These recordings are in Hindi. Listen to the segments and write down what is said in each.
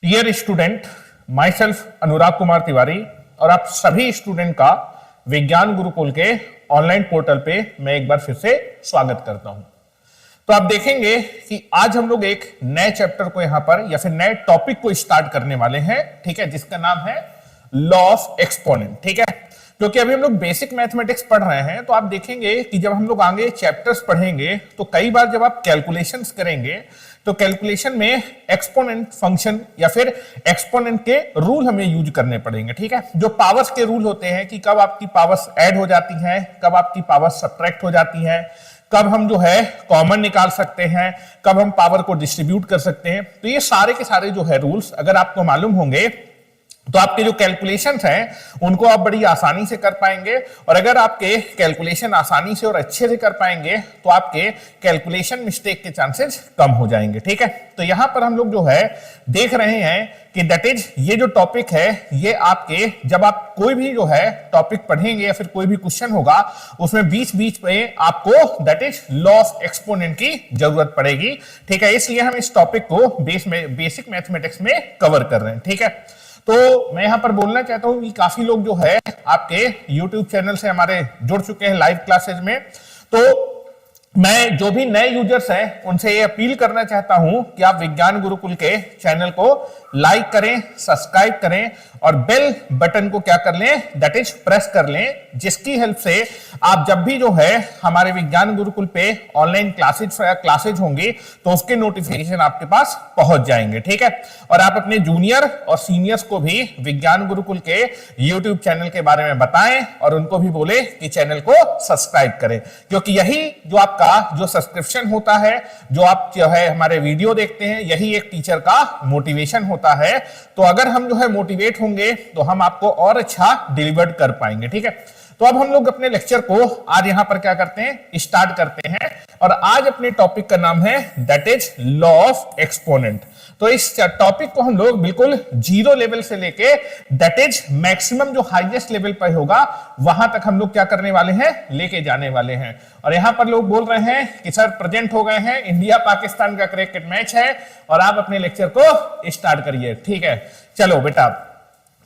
डियर स्टूडेंट, माई सेल्फ अनुराग कुमार तिवारी और आप सभी स्टूडेंट का विज्ञान गुरुकुल के ऑनलाइन पोर्टल पे मैं एक बार फिर से स्वागत करता हूं। तो आप देखेंगे कि आज हम लोग एक नए चैप्टर को यहां पर या फिर नए टॉपिक को स्टार्ट करने वाले हैं, ठीक है, जिसका नाम है लॉ ऑफ एक्सपोनेंट। ठीक है, क्योंकि अभी हम लोग बेसिक मैथमेटिक्स पढ़ रहे हैं तो आप देखेंगे कि जब हम लोग आगे चैप्टर्स पढ़ेंगे तो कई बार जब आप कैलकुलेशंस करेंगे तो कैलकुलेशन में एक्सपोनेंट फंक्शन या फिर एक्सपोनेंट के रूल हमें यूज करने पड़ेंगे। ठीक है, जो पावर्स के रूल होते हैं कि कब आपकी पावर्स ऐड हो जाती हैं, कब आपकी पावर्स सब्ट्रैक्ट हो जाती हैं, कब हम जो है कॉमन निकाल सकते हैं, कब हम पावर को डिस्ट्रीब्यूट कर सकते हैं, तो ये सारे के सारे जो है रूल्स अगर आपको मालूम होंगे तो आपके जो कैलकुलेशंस हैं उनको आप बड़ी आसानी से कर पाएंगे। और अगर आपके कैलकुलेशन आसानी से और अच्छे से कर पाएंगे तो आपके कैलकुलेशन मिस्टेक के चांसेस कम हो जाएंगे। ठीक है, तो यहां पर हम लोग जो है देख रहे हैं कि दैट इज ये जो टॉपिक है ये आपके जब आप कोई भी जो है टॉपिक पढ़ेंगे या फिर कोई भी क्वेश्चन होगा उसमें बीच बीच में आपको that is law of exponent की जरूरत पड़ेगी। ठीक है, इसलिए हम इस टॉपिक को बेसिक मैथमेटिक्स में कवर कर रहे हैं। ठीक है, तो मैं यहां पर बोलना चाहता हूं कि काफी लोग जो है आपके YouTube चैनल से हमारे जुड़ चुके हैं लाइव क्लासेज में। तो मैं जो भी नए यूजर्स हैं उनसे ये अपील करना चाहता हूं कि आप विज्ञान गुरुकुल के चैनल को लाइक करें, सब्सक्राइब करें और बेल बटन को क्या कर लें, दैट इज प्रेस कर लें, जिसकी हेल्प से आप जब भी जो है हमारे विज्ञान गुरुकुल पे ऑनलाइन क्लासेज होंगी तो उसके नोटिफिकेशन आपके पास पहुंच जाएंगे। ठीक है, और आप अपने जूनियर और सीनियर्स को भी विज्ञान गुरुकुल के यूट्यूब चैनल के बारे में बताएं और उनको भी बोले कि चैनल को सब्सक्राइब करें, क्योंकि यही जो आपका जो सब्सक्रिप्शन होता है, जो आप जो है हमारे वीडियो देखते हैं, यही एक टीचर का मोटिवेशन होता है। तो अगर हम जो है मोटिवेट होंगे तो हम आपको और अच्छा डिलीवर कर पाएंगे। ठीक है, तो अब हम लोग अपने लेक्चर को आज यहां पर क्या करते हैं, स्टार्ट करते हैं। और आज अपने टॉपिक का नाम है that is law of exponent. तो इस टॉपिक को हम लोग बिल्कुल जीरो लेवल से लेके दैट इज मैक्सिमम जो हाईएस्ट लेवल पर होगा वहां तक हम लोग क्या करने वाले हैं, लेके जाने वाले हैं। और यहां पर लोग बोल रहे हैं कि सर प्रेजेंट हो गए हैं, इंडिया पाकिस्तान का क्रिकेट मैच है और आप अपने लेक्चर को स्टार्ट करिए। ठीक है, चलो बेटा।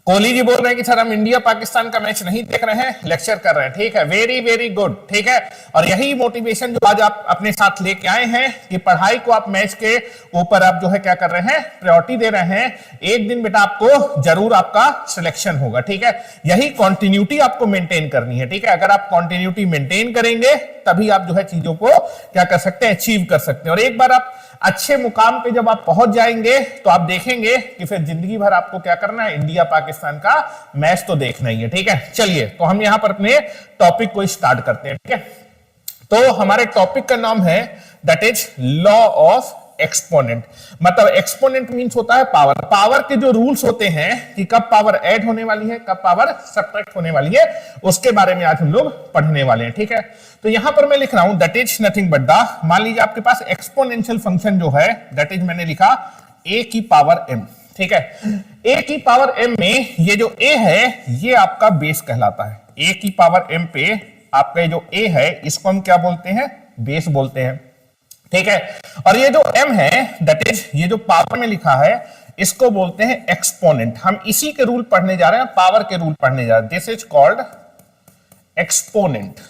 कोहली जी बोल रहे हैं कि सर हम इंडिया पाकिस्तान का मैच नहीं देख रहे हैं, लेक्चर कर रहे हैं। ठीक है, वेरी वेरी गुड। ठीक है, और यही मोटिवेशन जो आज आप अपने साथ लेके आए हैं कि पढ़ाई को आप मैच के ऊपर आप जो है क्या कर रहे हैं, प्रायोरिटी दे रहे हैं। एक दिन बेटा आपको जरूर आपका सिलेक्शन होगा। ठीक है, यही कंटिन्यूटी आपको मेंटेन करनी है। ठीक है, अगर आप कंटिन्यूटी मेंटेन करेंगे तभी आप जो है चीजों को क्या कर सकते हैं, अचीव कर सकते हैं। और एक बार आप अच्छे मुकाम पे जब आप पहुंच जाएंगे तो आप देखेंगे कि फिर जिंदगी भर आपको क्या करना है, इंडिया पाकिस्तान का मैच तो देखना ही है। ठीक है, चलिए तो हम यहां पर अपने टॉपिक को स्टार्ट करते हैं। ठीक है, तो हमारे टॉपिक का नाम है that is law of exponent. मतलब एक्सपोनेंट मींस होता है पावर। पावर के जो रूल्स होते हैं कि कब पावर ऐड होने वाली है, कब पावर सब्ट्रैक्ट होने वाली है, उसके बारे में आज हम लोग पढ़ने वाले हैं। ठीक है, तो यहां पर मैं लिख रहा हूं that is nothing but the, मान लीजिए आपके पास एक्सपोनेंशियल फंक्शन जो है दैट इज मैंने लिखा a की पावर m। ठीक है, a की पावर m में ये जो a है ये आपका बेस कहलाता है। a की पावर m पे आपका जो a है इसको हम क्या बोलते हैं, बेस बोलते हैं। ठीक है, और ये जो m है दैट इज ये जो पावर में लिखा है इसको बोलते हैं एक्सपोनेंट। हम इसी के रूल पढ़ने जा रहे हैं, पावर के रूल पढ़ने जा रहे हैं। This is called exponent.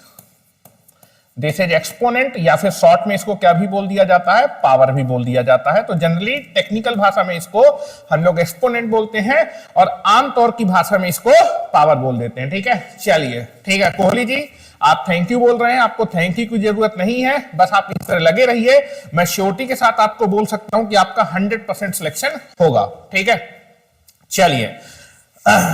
This is exponent, या फिर शॉर्ट में इसको क्या भी बोल दिया जाता है, पावर भी बोल दिया जाता है। तो जनरली टेक्निकल भाषा में इसको हम लोग एक्सपोनेंट बोलते हैं और आमतौर की भाषा में इसको पावर बोल देते हैं। ठीक है, चलिए ठीक है। कोहली जी आप थैंक यू बोल रहे हैं, आपको थैंक यू की जरूरत नहीं है, बस आप इस तरह लगे रहिए। मैं श्योरिटी के साथ आपको बोल सकता हूं कि आपका 100% सिलेक्शन होगा। ठीक है, चलिए।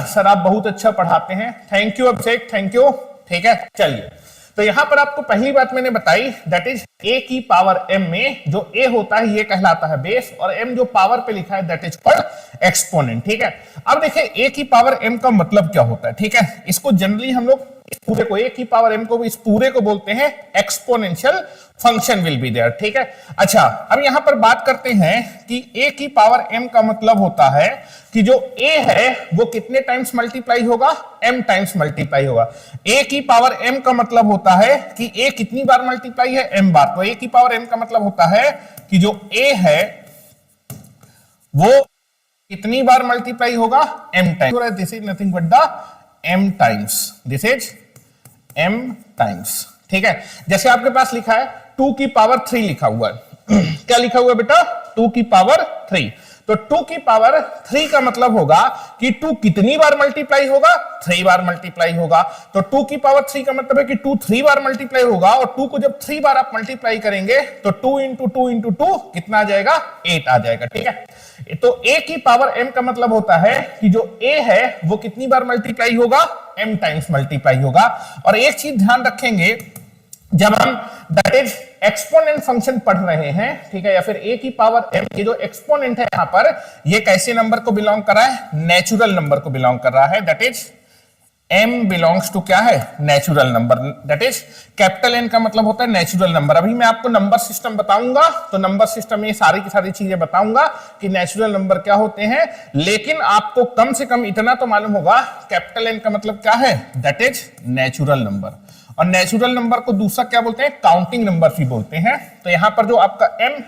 सर आप बहुत अच्छा पढ़ाते हैं, thank you Abhishek, thank you. ठीक है, चलिए। तो यहां पर आपको पहली बात मैंने बताई दैट इज a की पावर m में जो a होता है ये कहलाता है बेस और m जो पावर पे लिखा है दैट इज कॉल्ड एक्सपोनेंट। ठीक है, अब देखिए a की पावर m का मतलब क्या होता है। ठीक है, इसको जनरली हम लोग इस पूरे को a की पावर m को इस पूरे को बोलते हैं exponential function will be there. ठीक है, अच्छा अब यहां पर बात करते हैं कि a की पावर m का मतलब होता है कि जो a है वो कितने टाइम्स मल्टीप्लाई होगा, m टाइम्स मल्टीप्लाई होगा। a की पावर m का मतलब होता है कि a कितनी बार मल्टीप्लाई है, m बार। तो a की पावर m का मतलब होता है कि जो a है वो कितनी बार मल्टीप्लाई होगा, m times. This is nothing but the m times, this is m times. ठीक है, जैसे आपके पास लिखा है 2 की पावर 3 लिखा हुआ है क्या लिखा हुआ है बेटा, 2 की पावर 3। तो 2 की पावर 3 का मतलब होगा कि 2 कितनी बार मल्टीप्लाई होगा, 3 बार मल्टीप्लाई होगा। तो 2 की पावर 3 का मतलब है कि 2 3 बार मल्टीप्लाई होगा, और 2 को जब 3 बार आप मल्टीप्लाई करेंगे तो 2 इंटू 2 इंटू 2 कितना आ जाएगा, 8 आ जाएगा। ठीक है, तो a की पावर m का मतलब होता है कि जो a है वो कितनी बार मल्टीप्लाई होगा, m टाइम्स मल्टीप्लाई होगा। और एक चीज ध्यान रखेंगे, जब हम दैट इज एक्सपोनेंट फंक्शन पढ़ रहे हैं, ठीक है, या फिर a की पावर m, ये जो एक्सपोनेंट है यहां पर, ये कैसे नंबर को बिलोंग कर रहा है, नेचुरल नंबर को बिलोंग कर रहा है। That is m belongs to क्या है, natural number. That is capital N का मतलब होता है नेचुरल नंबर। अभी मैं आपको नंबर सिस्टम बताऊंगा, तो नंबर सिस्टम में सारी की सारी चीजें बताऊंगा कि नेचुरल नंबर क्या होते हैं, लेकिन आपको कम से कम इतना तो मालूम होगा कैपिटल N का मतलब क्या है, दैट इज नेचुरल नंबर। और नेचुरल नंबर को दूसरा क्या बोलते हैं, काउंटिंग नंबर भी बोलते हैं। तो यहां पर जो आपका m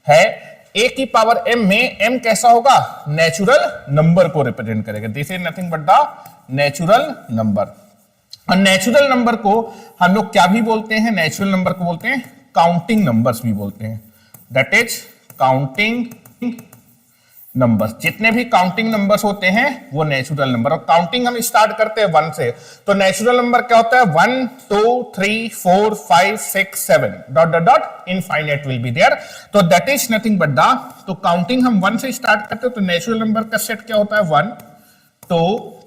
है, a की पावर m में m कैसा होगा, नेचुरल नंबर को रिप्रेजेंट करेगा। This is nothing but the natural number. और नेचुरल नंबर को हम लोग क्या भी बोलते हैं, नेचुरल नंबर को बोलते हैं काउंटिंग नंबर्स भी बोलते हैं। That is counting numbers. जितने भी काउंटिंग नंबर्स होते हैं वो नेचुरल नंबर। और काउंटिंग हम स्टार्ट करते हैं 1 से, तो नेचुरल नंबर क्या होता है, 1 2 3 4 5 6 7 dot dot dot infinite will be there. तो that is nothing but the, तो काउंटिंग हम 1 से स्टार्ट करते हैं, तो नेचुरल नंबर का सेट क्या होता है, 1 2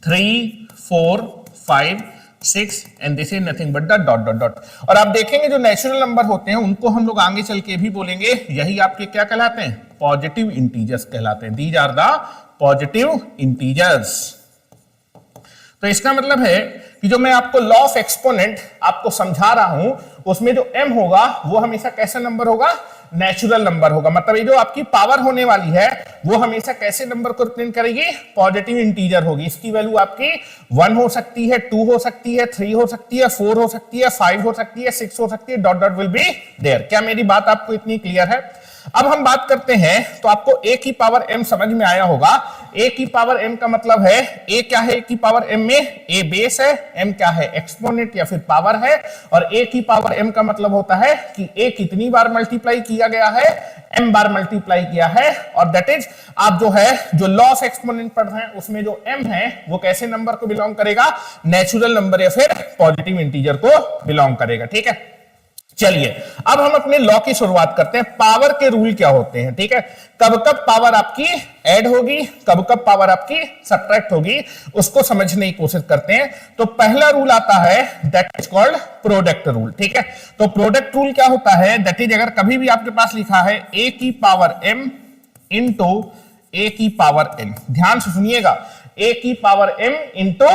3 4 5 6 and this is nothing but the dot dot dot. और आप देखेंगे जो नेचुरल नंबर होते हैं उनको हम लोग आगे चल के भी बोलेंगे, यही आपके क्या कहलाते हैं, पॉजिटिव इंटीजर्स कहलाते हैं। These are the positive integers. तो इसका मतलब है कि जो मैं आपको लॉ ऑफ एक्सपोनेंट आपको समझा रहा हूं, उसमें जो m होगा वो हमेशा कैसा नंबर होगा, नेचुरल नंबर होगा। मतलब ये जो आपकी पावर होने वाली है वो हमेशा कैसे नंबर को रिप्रेजेंट करेगी, पॉजिटिव इंटीजर होगी। इसकी वैल्यू आपकी 1 हो सकती है, 2 हो सकती है, 3 हो सकती है, 4 हो सकती है, 5 हो सकती है, 6 हो सकती है, dot dot will be there. क्या मेरी बात आपको इतनी क्लियर है? अब हम बात करते हैं, तो आपको a की पावर m समझ में आया होगा। a की पावर m का मतलब है, a क्या है a की पावर m में, a बेस है, m क्या है एक्सपोनेंट या फिर पावर है। और a की पावर m का मतलब होता है कि a कितनी बार मल्टीप्लाई किया गया है, m बार मल्टीप्लाई किया है। और दैट इज आप जो है जो लॉ ऑफ एक्सपोनेंट पढ़ रहे हैं उसमें जो m है वो कैसे नंबर को बिलोंग करेगा, नेचुरल नंबर या फिर पॉजिटिव इंटीजर को बिलोंग करेगा। ठीक है, चलिए अब हम अपने लॉ की शुरुआत करते हैं। पावर के रूल क्या होते हैं, ठीक है, कब कब पावर आपकी ऐड होगी, कब कब पावर आपकी सब्ट्रैक्ट होगी, उसको समझने की कोशिश करते हैं। तो पहला रूल आता है that is called product rule. ठीक है, तो प्रोडक्ट रूल क्या होता है, दैट इज अगर कभी भी आपके पास लिखा है a की पावर m इंटू a की पावर n, ध्यान से सुनिएगा, a की पावर m इंटू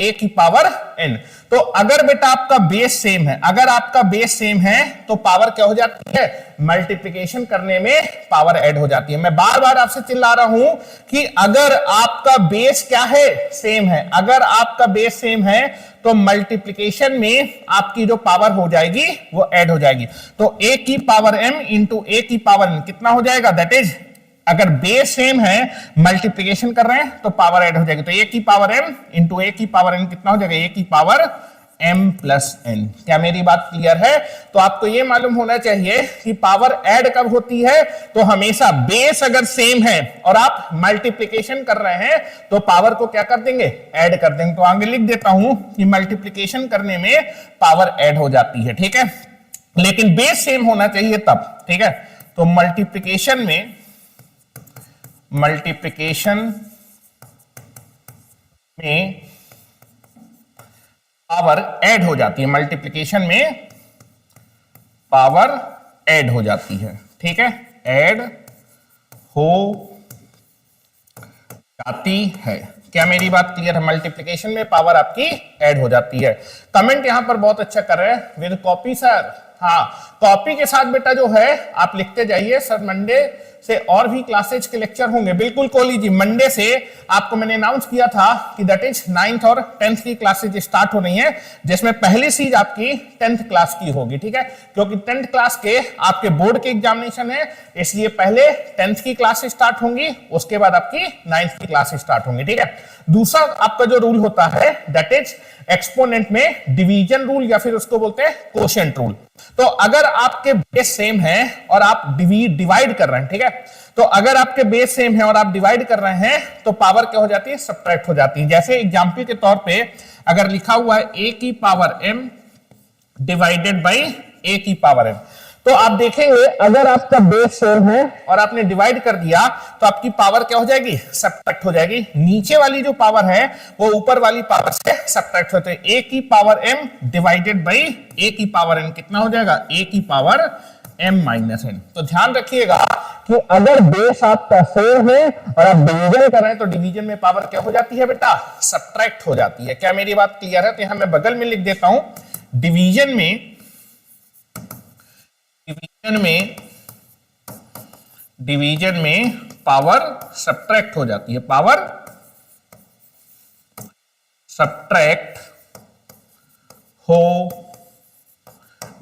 a की पावर n। तो अगर बेटा आपका बेस सेम है, अगर आपका बेस सेम है तो पावर क्या हो जाती है, मल्टीप्लिकेशन करने में पावर ऐड हो जाती है। मैं बार बार आपसे चिल्ला रहा हूं कि अगर आपका बेस क्या है, सेम है, अगर आपका बेस सेम है तो मल्टीप्लिकेशन में आपकी जो पावर हो जाएगी वो ऐड हो जाएगी। तो a की पावर m इंटू a की पावर n कितना हो जाएगा, दैट इज अगर बेस सेम है मल्टीप्लिकेशन कर रहे हैं तो पावर ऐड हो जाएगी। तो a की पावर m इंटू a की पावर n कितना हो जाएगा, a की पावर m प्लस n। क्या मेरी बात क्लियर है? तो आपको यह मालूम होना चाहिए कि पावर ऐड कब होती है, तो हमेशा बेस अगर सेम है और आप मल्टीप्लिकेशन कर रहे हैं तो पावर को क्या कर देंगे, ऐड कर देंगे। तो आगे लिख देता हूं कि मल्टीप्लिकेशन करने में पावर ऐड हो जाती है। ठीक है, लेकिन बेस सेम होना चाहिए तब। ठीक है, तो मल्टीप्लिकेशन में पावर ऐड हो जाती है, मल्टीप्लिकेशन में पावर ऐड हो जाती है। ठीक है, ऐड हो जाती है। क्या मेरी बात क्लियर है? मल्टीप्लिकेशन में पावर आपकी ऐड हो जाती है। कमेंट यहां पर बहुत अच्छा कर रहे हैं, विद कॉपी सर। हाँ, कॉपी के साथ बेटा जो है आप लिखते जाइए, सर मंडे से और भी क्लासेज के लेक्चर होंगे। बिल्कुल कोहली जी, मंडे से आपको मैंने अनाउंस किया था कि दैट इज 9th और 10th की क्लासेज स्टार्ट हो रही हैं, जिसमें पहली सीज आपकी 10th क्लास की होगी, ठीक है, क्योंकि 10th क्लास के आपके बोर्ड के एग्जामिनेशन है, इसलिए पहले 10th की क्लास स्टार्ट होंगी, उसके बाद आपकी 9th की क्लास स्टार्ट होंगी, ठीक है। दूसरा आपका जो रूल होता है दैट इज एक्सपोनेंट में डिवीजन रूल या फिर उसको बोलते हैं कोशेंट रूल। तो अगर आपके बेस सेम है और आप डिवाइड कर रहे हैं, ठीक है, तो अगर आपके बेस सेम है और आप डिवाइड कर रहे हैं तो पावर क्या हो जाती है, सब्ट्रैक्ट हो जाती है। जैसे एग्जांपल के तौर पे अगर लिखा हुआ है a की power m divided by a की पावर m, तो आप देखेंगे अगर आपका बेस सेम है और आपने डिवाइड कर दिया तो आपकी पावर क्या हो जाएगी, सब्ट्रैक्ट हो जाएगी। नीचे वाली जो पावर है वो ऊपर वाली पावर से सब्ट्रैक्ट होते हैं। a की power m divided by a की पावर n कितना हो जाएगा, a की पावर m माइनस n। तो ध्यान रखिएगा कि अगर बेस आपका सेम है और आप डिवीजन कर रहे हैं तो डिवीजन में पावर क्या हो जाती है बेटा, सब्ट्रैक्ट हो जाती है। क्या मेरी बात क्लियर है? तो यहां मैं बगल में लिख देता हूं, डिवीजन में पावर सब्ट्रैक्ट हो जाती है, पावर सब्ट्रैक्ट हो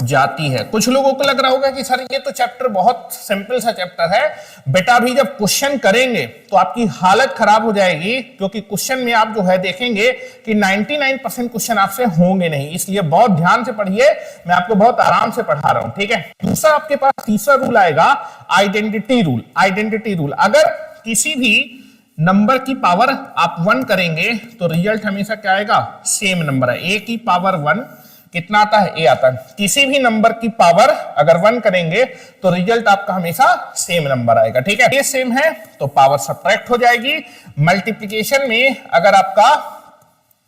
जाती है। कुछ लोगों को लग रहा होगा कि सर ये तो चैप्टर बहुत सिंपल सा चैप्टर है, बेटा अभी जब क्वेश्चन करेंगे तो आपकी हालत खराब हो जाएगी, क्योंकि क्वेश्चन में आप जो है देखेंगे कि 99% क्वेश्चन आपसे होंगे नहीं, इसलिए बहुत ध्यान से पढ़िए, मैं आपको बहुत आराम से पढ़ा रहा हूं, ठीक है। दूसरा आपके पास तीसरा रूल आएगा आइडेंटिटी रूल। आइडेंटिटी रूल, अगर किसी भी नंबर की पावर आप 1 करेंगे तो रिजल्ट हमेशा क्या आएगा, सेम नंबर है। a की पावर 1 कितना आता है, a आता है। किसी भी नंबर की पावर अगर 1 करेंगे तो रिजल्ट आपका हमेशा सेम नंबर आएगा, ठीक है। ये सेम है तो पावर सब्ट्रैक्ट हो जाएगी। मल्टीप्लिकेशन में अगर आपका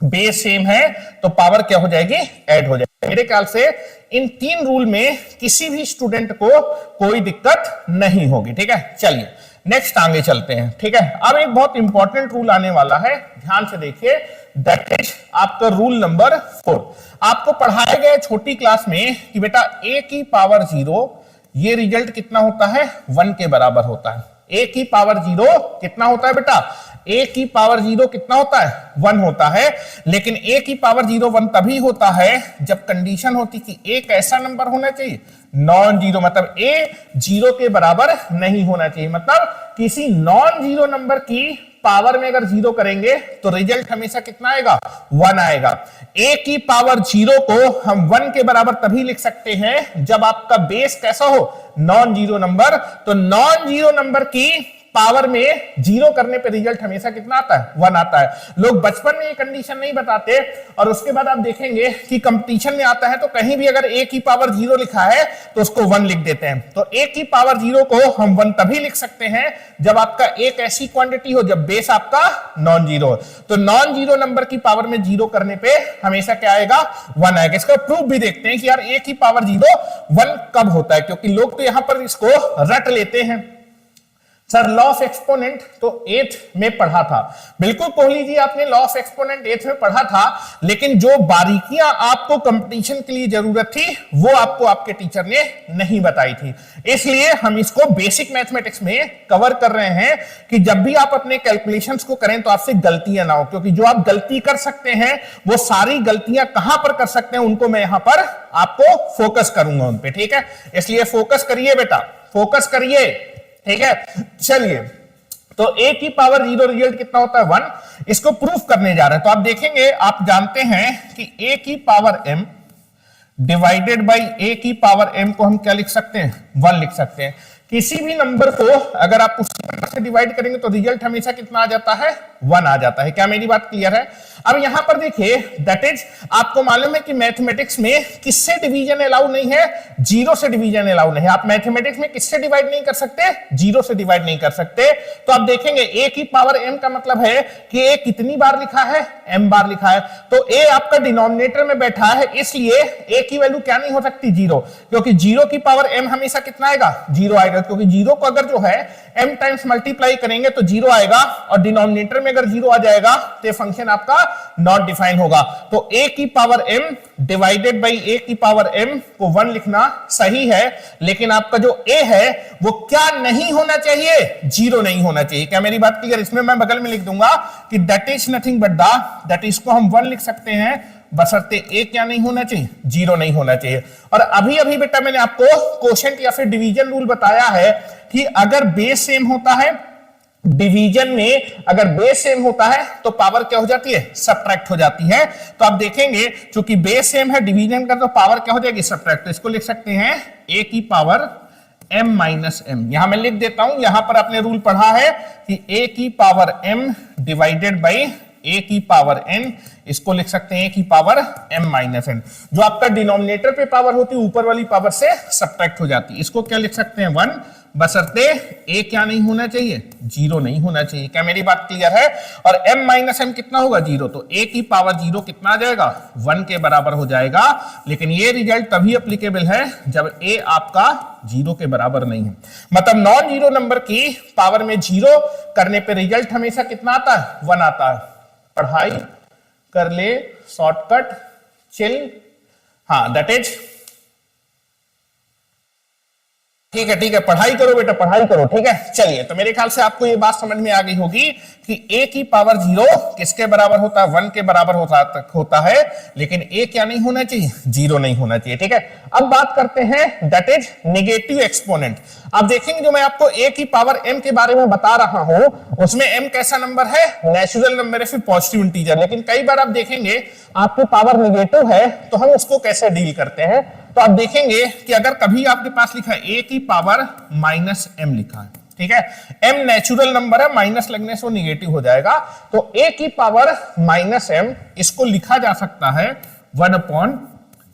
बेस सेम है तो पावर क्या हो जाएगी, ऐड हो जाएगी। मेरे ख्याल से इन 3 रूल में किसी भी स्टूडेंट को कोई दिक्कत नहीं होगी, ठीक है। चलिए नेक्स्ट आगे चलते हैं, ठीक है। अब एक बहुत इंपॉर्टेंट रूल आने वाला है, ध्यान से देखिए, दैट इज आपका रूल नंबर 4। आपको पढ़ाया गया छोटी क्लास में कि बेटा a की पावर 0 ये रिजल्ट कितना होता है, 1 के बराबर होता है। a की पावर 0 कितना होता है बेटा, a की पावर 0 कितना होता है, 1 होता है। लेकिन a की पावर 0 1 तभी होता है जब कंडीशन होती कि एक ऐसा नंबर होना चाहिए नॉन जीरो, मतलब a 0 के बराबर नहीं होना चाहिए। मतलब किसी नॉन जीरो नंबर की पावर में अगर 0 करेंगे तो रिजल्ट हमेशा कितना आएगा, 1 आएगा। a की पावर 0 को हम 1 के बराबर तभी लिख सकते हैं जब आपका बेस कैसा हो, नॉन जीरो नंबर। तो नॉन जीरो नंबर की पावर में 0 करने पे रिजल्ट हमेशा कितना आता है, 1 आता है। लोग बचपन में ये कंडीशन नहीं बताते और उसके बाद आप देखेंगे कि कंपटीशन में आता है तो कहीं भी अगर a की पावर 0 लिखा है तो उसको 1 लिख देते हैं। तो a की पावर 0 को हम 1 तभी लिख सकते हैं जब आपका एक ऐसी क्वांटिटी हो जब बेस आपका नॉन जीरो हो। तो नॉन जीरो नंबर की पावर में 0 करने पे हमेशा क्या आएगा, 1 आएगा। इसका प्रूफ भी देखते हैं कि यार a की पावर 0 1 कब होता है, क्योंकि लोग तो यहां पर इसको रट लेते हैं। सर लॉ ऑफ एक्सपोनेंट तो 8th में पढ़ा था, बिल्कुल कोहली जी आपने लॉ ऑफ एक्सपोनेंट 8th में पढ़ा था, लेकिन जो बारीकियां आपको कंपटीशन के लिए जरूरत थी वो आपको आपके टीचर ने नहीं बताई थी। इसलिए हम इसको बेसिक मैथमेटिक्स में कवर कर रहे हैं कि जब भी आप अपने कैलकुलेशंस को करें तो आपसे गलतियां ना हो, क्योंकि जो आप गलती कर सकते हैं वो सारी गलतियां कहां पर कर सकते हैं उनको मैं यहां पर आपको फोकस करूंगा उन पे, ठीक है। इसलिए फोकस करिए बेटा, फोकस करिए, ठीक है। चलिए, तो a की पावर 0 रिजल्ट कितना होता है, 1। इसको प्रूफ करने जा रहे हैं। तो आप देखेंगे, आप जानते हैं कि a की power m divided by a की पावर m को हम क्या लिख सकते हैं, 1 लिख सकते हैं। किसी भी नंबर को अगर आप उस नंबर से डिवाइड करेंगे तो रिजल्ट हमेशा कितना आ जाता है, 1 आ जाता है। क्या मेरी बात क्लियर है? अब यहां पर देखिए, दैट इज आपको मालूम है कि मैथमेटिक्स में किससे डिवीजन अलाउ नहीं है, 0 से डिवीजन अलाउ नहीं है। आप मैथमेटिक्स में किससे डिवाइड नहीं कर सकते, 0 से डिवाइड नहीं कर सकते। तो आप देखेंगे a की पावर m का मतलब है कि a कितनी बार लिखा है, m बार लिखा है। तो a आपका डिनोमिनेटर में बैठा है, इसलिए a की वैल्यू क्या नहीं हो सकती, 0, क्योंकि 0 की पावर m हमेशा कितना आएगा, 0 आएगा, क्योंकि 0 को अगर जो है m टाइम्स मल्टीप्लाई करेंगे तो 0 आएगा और डिनोमिनेटर में अगर 0 आ जाएगा तो ये फंक्शन आपका नॉट डिफाइन होगा। तो a की power m divided by a की पावर m को 1 लिखना सही है, लेकिन आपका जो a है वो क्या नहीं होना चाहिए, 0 नहीं होना चाहिए। क्या मेरी बात क्लियर? इसमें मैं बगल में लिख दूंगा कि that is nothing but the, that इसको हम 1 लिख सकते हैं, बशर्ते a क्या नहीं होना चाहिए, 0 नहीं होना चाहिए। और अभी अभी बेटा मैंने आपको क्वोशंट या फिर डिवीजन रूल बताया है कि अगर बेस सेम होता है, डिवीजन में अगर बेस सेम होता है तो पावर क्या हो जाती है, सब्ट्रैक्ट हो जाती है। तो आप देखेंगे चूंकि बेस सेम है डिवीजन का, तो पावर क्या हो जाएगी, सब्ट्रैक्ट। तो इसको लिख सकते हैं a की पावर m माइनस m। यहां मैं लिख देता हूं, यहां पर आपने रूल पढ़ा है कि a की power m divided by a की पावर n, इसको लिख सकते हैं a की पावर m माइनस n। जो आपका डिनोमिनेटर पे पावर होती है ऊपर वाली पावर से सब्ट्रैक्ट हो जाती है। इसको क्या लिख सकते हैं 1, बशर्ते a क्या नहीं होना चाहिए, 0 नहीं होना चाहिए। क्या मेरी बात क्लियर है? और m माइनस m कितना होगा, 0। तो a की पावर 0 कितना आ जाएगा, 1 के बराबर हो जाएगा। लेकिन ये रिजल्ट तभी एप्लीकेबल है जब a आपका 0 के बराबर नहीं है। मतलब नॉन जीरो नंबर की पावर में 0 करने पे रिजल्ट हमेशा कितना आता है, 1 आता है। पढ़ाई कर ले, शॉर्टकट, चिल, हाँ दैट इज ठीक है, पढ़ाई करो बेटा, पढ़ाई करो, ठीक है। चलिए, तो मेरे ख्याल से आपको ये बात समझ में आ गई होगी कि a की पावर 0 किसके बराबर होता है, 1 के बराबर होता है, लेकिन a क्या नहीं होना चाहिए, 0 नहीं होना चाहिए, ठीक है। अब बात करते हैं दैट इज नेगेटिव एक्सपोनेंट। आप देखेंगे जो मैं आपको a की पावर m के बारे में बता रहा हूं, उसमें m कैसा नंबर है, नेचुरल नंबर है, फिर पॉजिटिव इंटीजर। लेकिन कई बार आप देखेंगे आपकी पावर नेगेटिव है, तो हम उसको कैसे डील करते हैं। तो आप देखेंगे कि अगर कभी आपके पास लिखा है a की पावर माइनस m लिखा है, ठीक है, m नेचुरल नंबर है, माइनस लगने से वो निगेटिव हो जाएगा। तो a की पावर माइनस m इसको लिखा जा सकता है 1 अपॉन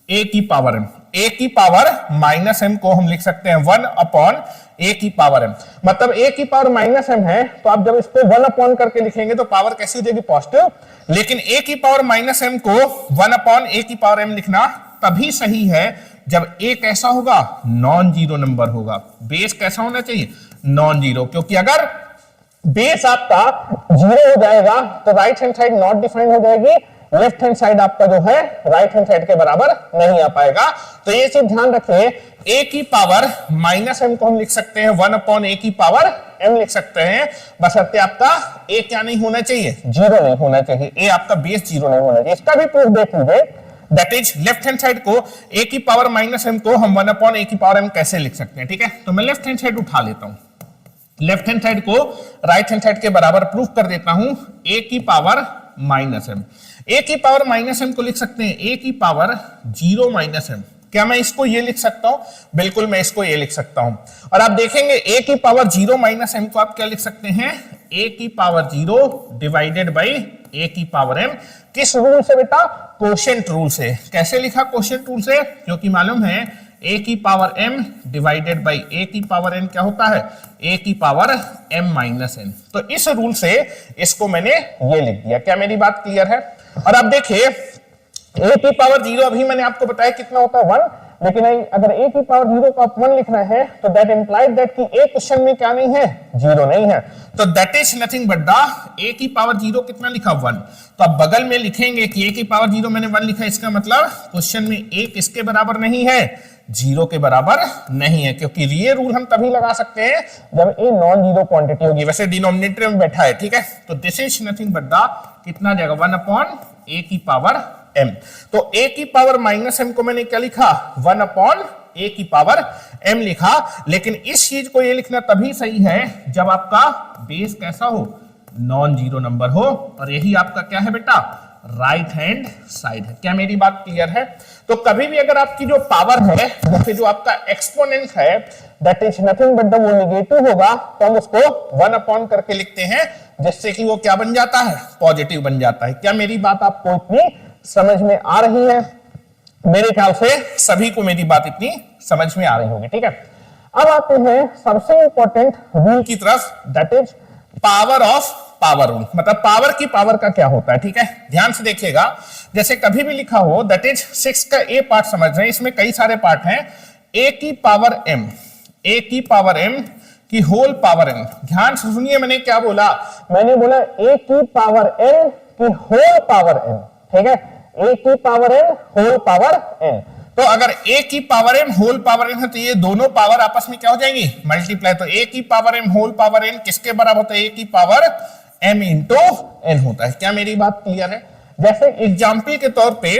a की पावर m। a की पावर माइनस m को हम लिख सकते हैं 1 अपॉन a की पावर m। मतलब a की पावर माइनस m है, तो आप जब इसको 1 अपॉन करके लिखेंगे तो पावर कैसी हो जाएगी, पॉजिटिव। लेकिन a की पावर माइनस m को 1 अपॉन a की पावर m लिखना तभी सही है जब a कैसा होगा, नॉन जीरो नंबर होगा। बेस कैसा होना चाहिए, नॉन जीरो। क्योंकि अगर बेस आपका 0 हो जाएगा तो right hand side not defined हो जाएगी, लेफ्ट हैंड साइड आपका जो है राइट हैंड साइड के बराबर नहीं आ पाएगा। तो ये चीज ध्यान रखिए, a की पावर माइनस m को हम लिख सकते हैं 1 अपॉन a की पावर m लिख सकते हैं, बशर्ते आपका a क्या नहीं होना चाहिए, 0 नहीं होना चाहिए। a आपका बेस 0 नहीं होना चाहिए। इसका भी प्रूफ देख लीजिए, that is left hand side को a की पावर माइनस m को हम 1 अपॉन a की पावर m कैसे लिख सकते हैं, ठीक है। तो मैं लेफ्ट हैंड साइड उठा लेता हूं, लेफ्ट हैंड साइड को राइट हैंड साइड के बराबर प्रूफ कर देता हूं, a की पावर माइनस m। a की पावर माइनस m को लिख सकते हैं a की पावर 0 माइनस m। क्या मैं इसको ये लिख सकता हूं, बिल्कुल मैं इसको ये लिख सकता हूं। और आप देखेंगे a की पावर 0 माइनस m को आप क्या लिख सकते हैं, a की पावर 0 डिवाइडेड बाई a की पावर m। किस रूल से बेटा, क्वोशंट रूल से। कैसे लिखा, क्वोशंट रूल से, क्योंकि मालूम है a की power m divided by a की पावर n क्या होता है, a की पावर m माइनस n। तो इस रूल से इसको मैंने ये लिख दिया। क्या मेरी बात क्लियर है? और अब देखिए a की पावर 0 अभी मैंने आपको बताया कितना होता है, 1। लेकिन अगर a की पावर 0 को आप 1 लिखना है तो दैट इंप्लाइड दैट कि a क्वेश्चन में क्या नहीं है, 0 नहीं है। तो that is nothing but the a की पावर 0 कितना लिखा, 1। तो आप बगल में लिखेंगे कि a की पावर 0 मैंने 1 लिखा, इसका मतलब क्वेश्चन में a किसके बराबर नहीं है, 0 के बराबर नहीं है। क्योंकि ये रूल हम तभी लगा सकते हैं जब a नॉन जीरो क्वांटिटी होगी। वैसे डिनोमिनेटर में बैठा है, ठीक है। तो this is nothing but the कितना जाएगा, 1 अपॉन a की पावर m। तो a की पावर माइनस m को मैंने क्या लिखा, 1 अपॉन a की पावर m लिखा। लेकिन इस चीज को ये लिखना तभी सही है जब आपका बेस कैसा हो, नॉन जीरो नंबर हो। और यही आपका क्या है बेटा, राइट हैंड साइड है। क्या मेरी बात क्लियर है? तो कभी भी अगर आपकी जो पावर है या फिर जो आपका एक्सपोनेंट है that is nothing but the वो नेगेटिव होगा, तो हम उसको 1 अपॉन करके लिखते हैं, जिससे कि वो क्या बन जाता है, पॉजिटिव बन जाता है। क्या मेरी बात आपको इतनी समझ में आ रही है? मेरे ख्याल से सभी को मेरी बात इतनी समझ में आ रही होगी, ठीक है। अब आते हैं सबसे इंपॉर्टेंट रूल की तरफ, that is power of power rule. मतलब पावर की पावर का क्या होता है, ठीक है। ध्यान से देखिएगा, जैसे कभी भी लिखा हो दैट इज 6 का a पार्ट समझ रहे हैं, इसमें कई सारे पार्ट हैं। a की पावर m, a की पावर m की होल पावर n। ध्यान से सुनिए मैंने क्या बोला, मैंने बोला a की पावर n की होल पावर n, ठीक है, a की power n whole power n। तो अगर a की power m whole power n है तो ये दोनों पावर आपस में क्या हो जाएंगी, मल्टीप्लाई। तो a की power m whole power n किसके बराबर होता है, a की पावर m इंटू n होता है। क्या मेरी बात क्लियर है? जैसे एग्जाम्पल के तौर पे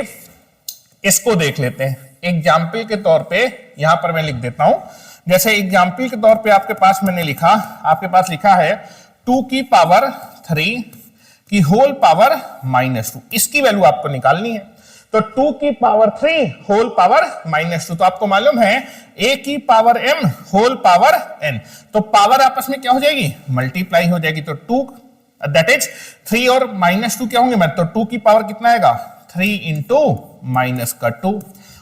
इसको देख लेते हैं। एग्जाम्पल के तौर पे यहां पर मैं लिख देता हूं, जैसे एग्जाम्पल के तौर पे आपके पास मैंने लिखा, आपके पास लिखा है 2 की पावर 3 की होल पावर -2, इसकी वैल्यू आपको निकालनी है। तो 2 की पावर 3 होल पावर -2, तो आपको मालूम है a की power m whole power n, तो पावर आपस में क्या हो जाएगी, मल्टीप्लाई हो जाएगी। तो 2 दैट इज 3 और -2 क्या होंगे, तो 2 की पावर कितना आएगा, 3 इंटू माइनस का 2,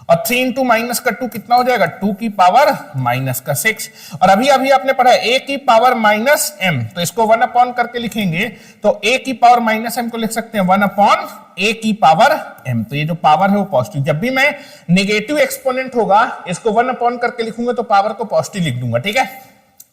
और 3 इंटू माइनस का 2 कितना हो जाएगा, 2 की पावर माइनस का 6। और अभी अभी आपने पढ़ा a की पावर माइनस m, तो इसको 1 अपॉन करके लिखेंगे तो a की पावर माइनस m को लिख सकते हैं 1 अपॉन a की पावर m। तो ये जो पावर है वो पॉजिटिव, जब भी मैं नेगेटिव एक्सपोनेंट होगा इसको 1 अपॉन करके लिखूंगा तो पावर को पॉजिटिव लिख दूंगा, ठीक है।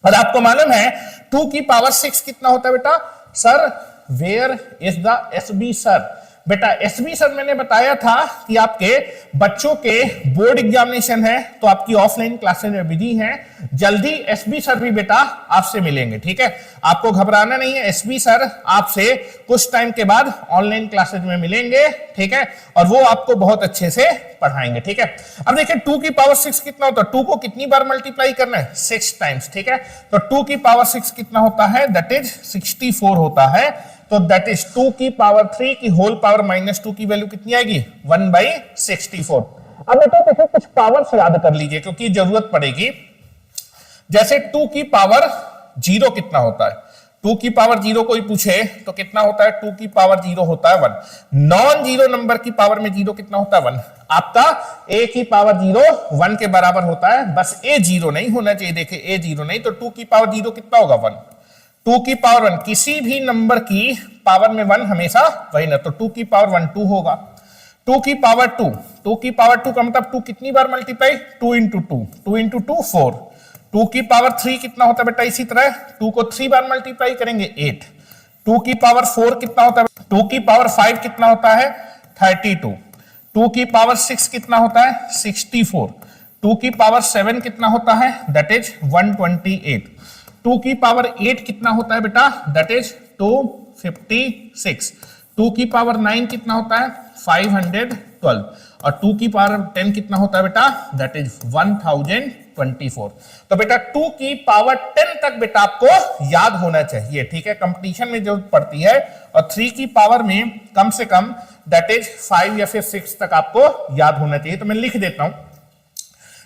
और आपको मालूम है 2 की पावर 6 कितना होता है बेटा, sir where is the SB sir, बेटा SB सर मैंने बताया था कि आपके बच्चों के बोर्ड एग्जामिनेशन है तो आपकी ऑफलाइन क्लासेस में बिजी हैं, जल्दी SB सर भी बेटा आपसे मिलेंगे, ठीक है। आपको घबराना नहीं है, SB सर आपसे कुछ टाइम के बाद ऑनलाइन क्लासेस में मिलेंगे, ठीक है, और वो आपको बहुत अच्छे से पढ़ाएंगे, ठीक है। अब देखिए 2 की पावर 6 कितना होता है, 2 को कितनी बार मल्टीप्लाई करना है, 6 टाइम्स, ठीक है। तो 2 की पावर 6 कितना होता है, दैट इज 64 होता है। तो दैट इज 2 की पावर 3 की होल पावर -2 की वैल्यू कितनी आएगी, 1/64। अब बेटा देखो कुछ पावर्स याद कर लीजिए क्योंकि जरूरत पड़ेगी। जैसे 2 की पावर 0 कितना होता है, 2 की पावर 0 कोई पूछे तो कितना होता है, 2 की पावर 0 होता है 1। नॉन जीरो नंबर की पावर में 0 कितना होता है, 1। आपका a की पावर 0 1 के बराबर होता है, बस a 0 नहीं होना चाहिए, देखिए a 0 नहीं, तो 2 की पावर 0 कितना होगा, 1। 2 की पावर 1, किसी भी नंबर की पावर में 1 हमेशा वही ना, तो 2 की पावर 1 2 होगा। 2 की पावर 2, 2 की पावर 2 का मतलब 2 कितनी बार मल्टीप्लाई, 2 इंटू 2, 2 इंटू 2 4। 2 की पावर 3 कितना होता है बेटा, इसी तरह 2 को 3 बार मल्टीप्लाई करेंगे 8। 2 की पावर 4 कितना होता है, 2 की पावर 5 कितना होता है, 32। 2 की पावर 6 कितना होता है, 64। 2 की पावर 7 कितना होता है, दैट इज 128। 2 की पावर 8 कितना होता है बेटा, दैट इज 256। 2 की पावर 9 कितना होता है, 512। और 2 की पावर 10 कितना होता है बेटा, दैट इज 1024। तो बेटा 2 की पावर 10 तक बेटा आपको याद होना चाहिए, ठीक है, कंपटीशन में जरूरत पड़ती है। और 3 की पावर में कम से कम दैट इज 5 या फिर 6 तक आपको याद होना चाहिए। तो मैं लिख देता हूं,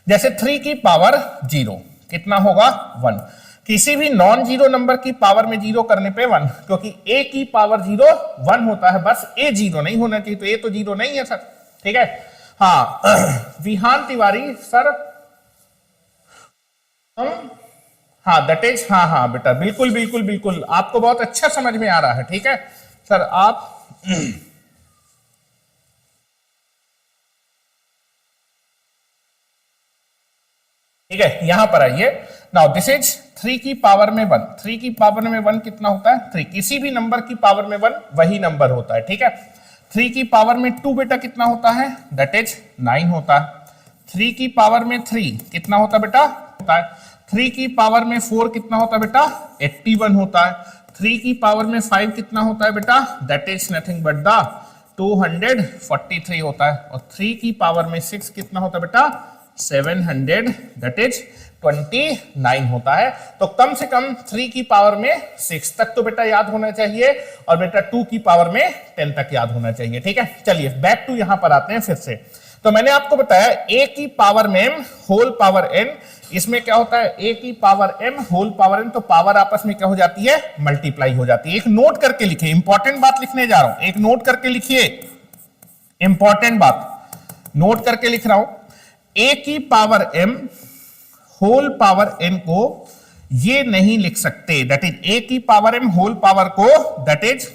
जैसे 3 की पावर 0 कितना होगा, 1। किसी भी नॉन जीरो नंबर की पावर में 0 करने पे 1, क्योंकि a की पावर 0 1 होता है, बस a 0 नहीं होना चाहिए, तो a तो 0 नहीं है सर, ठीक है। हाँ विहान तिवारी सर, हाँ दैट इज, हाँ बेटा बिल्कुल बिल्कुल बिल्कुल, आपको बहुत अच्छा समझ में आ रहा है, ठीक है सर। आप ठीक है, यहां पर आइए नाउ, दिस इज 3 की पावर में 1। 3 की पावर में 1 कितना होता है, 3। किसी भी नंबर की पावर में 1 वही नंबर होता है, ठीक है। 3 की पावर में 2 बेटा कितना होता है, दैट इज 9 होता है। 3 की पावर में 3 कितना होता है बेटा, होता है। 3 की पावर में 4 कितना होता है बेटा, 81 होता है। 3 की पावर में 5 कितना होता है बेटा, that is nothing but the 243 होता है। और 3 की पावर में 6 कितना होता है बेटा, 700 दैट इज 29 होता है। तो कम से कम 3 की पावर में 6 तक तो बेटा याद होना चाहिए, और बेटा 2 की पावर में 10 तक याद होना चाहिए, ठीक है। चलिए बैक टू यहां पर आते हैं फिर से। तो मैंने आपको बताया a की पावर में m होल पावर n, इसमें क्या होता है, a की power m whole power n, तो पावर आपस में क्या हो जाती है, मल्टीप्लाई हो जाती है। एक नोट करके लिखिए, इंपॉर्टेंट बात लिखने जा रहा हूं, एक नोट करके लिखिए, इंपॉर्टेंट बात नोट करके लिख रहा हूं। a की power m whole power n को ये नहीं लिख सकते, दैट इज a की पावर m होल पावर को दैट इज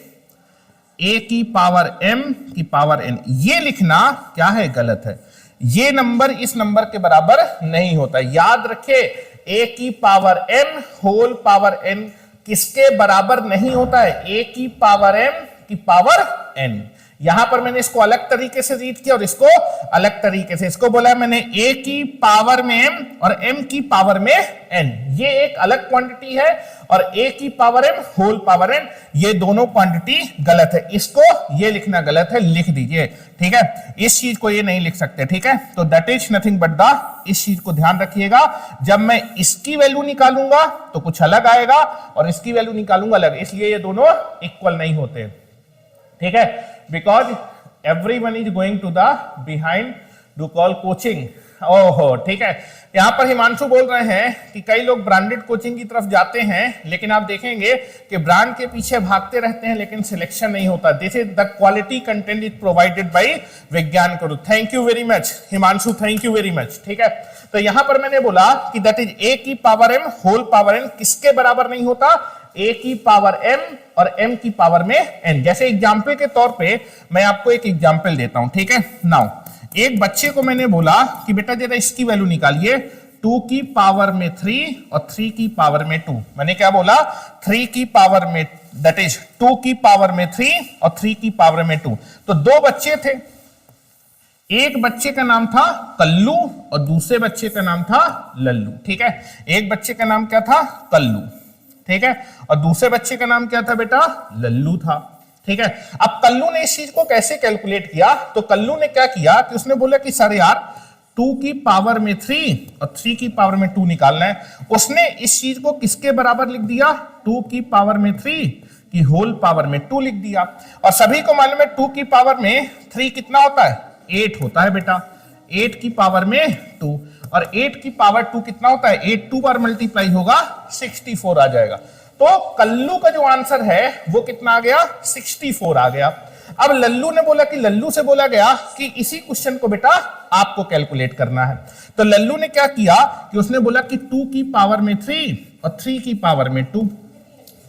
a की पावर m की पावर n, ये लिखना क्या है, गलत है। ये नंबर इस नंबर के बराबर नहीं होता, याद रखे। a की power m whole power n किसके बराबर नहीं होता है? a की पावर m की पावर n। यहां पर मैंने इसको अलग तरीके से रीड किया और इसको अलग तरीके से, इसको बोला मैंने a की पावर में m और m की पावर में n। ये एक अलग क्वांटिटी है और a की power m whole power n, ये दोनों क्वांटिटी गलत है। इसको ये लिखना गलत है, लिख दीजिए, ठीक है। इस चीज को ये नहीं लिख सकते, ठीक है। तो that is nothing but the, इस चीज को ध्यान रखिएगा, जब मैं इसकी वैल्यू निकालूंगा तो कुछ अलग आएगा और इसकी वैल्यू निकालूंगा अलग, इसलिए ये दोनों इक्वल नहीं होते, ठीक है। Because everyone is going to the behind do call coaching. ओहो, ठीक है। यहां पर हिमांशु बोल रहे हैं कि कई लोग ब्रांडेड कोचिंग की तरफ जाते हैं, लेकिन आप देखेंगे कि ब्रांड के पीछे भागते रहते हैं लेकिन सिलेक्शन नहीं होता। This is the quality content is provided by Vigyan Guru. Thank you very much Himanshu, thank you very much, ठीक है। तो यहां पर मैंने बोला कि दैट इज a की power m whole power n किसके बराबर नहीं होता? a की पावर m और m की पावर में n। जैसे एग्जाम्पल के तौर पे मैं आपको एक एग्जाम्पल देता हूं, ठीक है। नाउ एक बच्चे को मैंने बोला कि बेटा जरा इसकी वैल्यू निकालिए, 2 की पावर में 3 और 3 की पावर में 2। मैंने क्या बोला? 3 की पावर में, दैट इज 2 की पावर में 3 और 3 की पावर में 2। तो दो बच्चे थे, एक बच्चे का नाम था कल्लू और दूसरे बच्चे का नाम था लल्लू, ठीक है। एक बच्चे का नाम क्या था? कल्लू, ठीक है, और दूसरे बच्चे का नाम क्या था बेटा? लल्लू था, ठीक है। अब कल्लू ने इस चीज को कैसे कैलकुलेट किया? तो कल्लू ने क्या किया कि उसने बोला कि सर यार 2 की पावर में 3 और 3 की पावर में 2 निकालना है। उसने इस चीज को किसके बराबर लिख दिया? 2 की पावर में 3 की होल पावर में 2 लिख दिया। और सभी को मालूम है 2 की पावर में 3 कितना होता है? 8 होता है बेटा। 8 की पावर में 2 और 8 की पावर 2 कितना होता है? 8 2 बार मल्टीप्लाई होगा 64 आ जाएगा। तो कल्लू का जो आंसर है वो कितना आ गया? 64 आ गया। अब लल्लू ने बोला कि लल्लू से बोला गया कि इसी क्वेश्चन को बेटा आपको कैलकुलेट करना है। तो लल्लू ने क्या किया कि उसने बोला कि 2 की पावर में 3 और 3 की पावर में 2।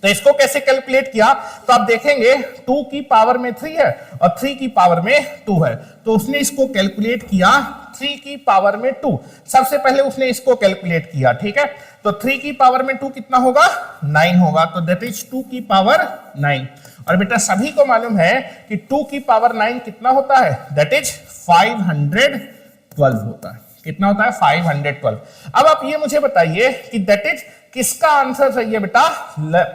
तो इसको कैसे कैलकुलेट किया? तो आप देखेंगे 2 की पावर में 3 है और 3 की पावर में 2 है, तो उसने इसको कैलकुलेट किया 3 की पावर में 2। सबसे पहले उसने इसको कैलकुलेट किया, ठीक है। तो 3 की पावर में 2 कितना होगा? 9 होगा, तो दैट इज 2 की पावर 9। और बेटा सभी को मालूम है कि 2 की पावर 9 कितना होता है? दैट इज 512 होता है। कितना होता है? 512। अब आप ये मुझे बताइए कि दैट इज किसका आंसर सही है बेटा?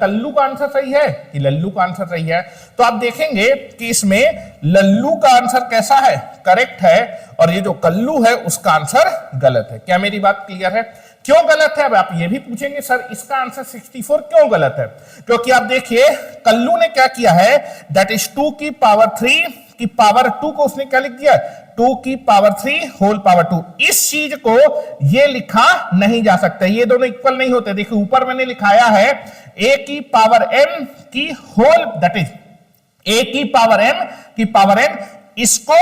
कल्लू का आंसर सही है कि लल्लू का आंसर सही है? तो आप देखेंगे कि इसमें लल्लू का आंसर कैसा है? करेक्ट है, और ये जो कल्लू है उसका आंसर गलत है। क्या मेरी बात क्लियर है? क्यों गलत है? अब आप ये भी पूछेंगे सर इसका आंसर 64 क्यों गलत है? क्योंकि आप देखिए कल्लू ने क्या किया है, दैट इज 2 की पावर 3 की पावर 2 को उसने क्या लिख दिया? 2 की पावर 3 होल पावर 2। इस चीज को ये लिखा नहीं जा सकता, ये दोनों इक्वल नहीं होते। देखिए ऊपर मैंने लिखाया है a की पावर m की होल, दैट इज a की पावर m की पावर n, इसको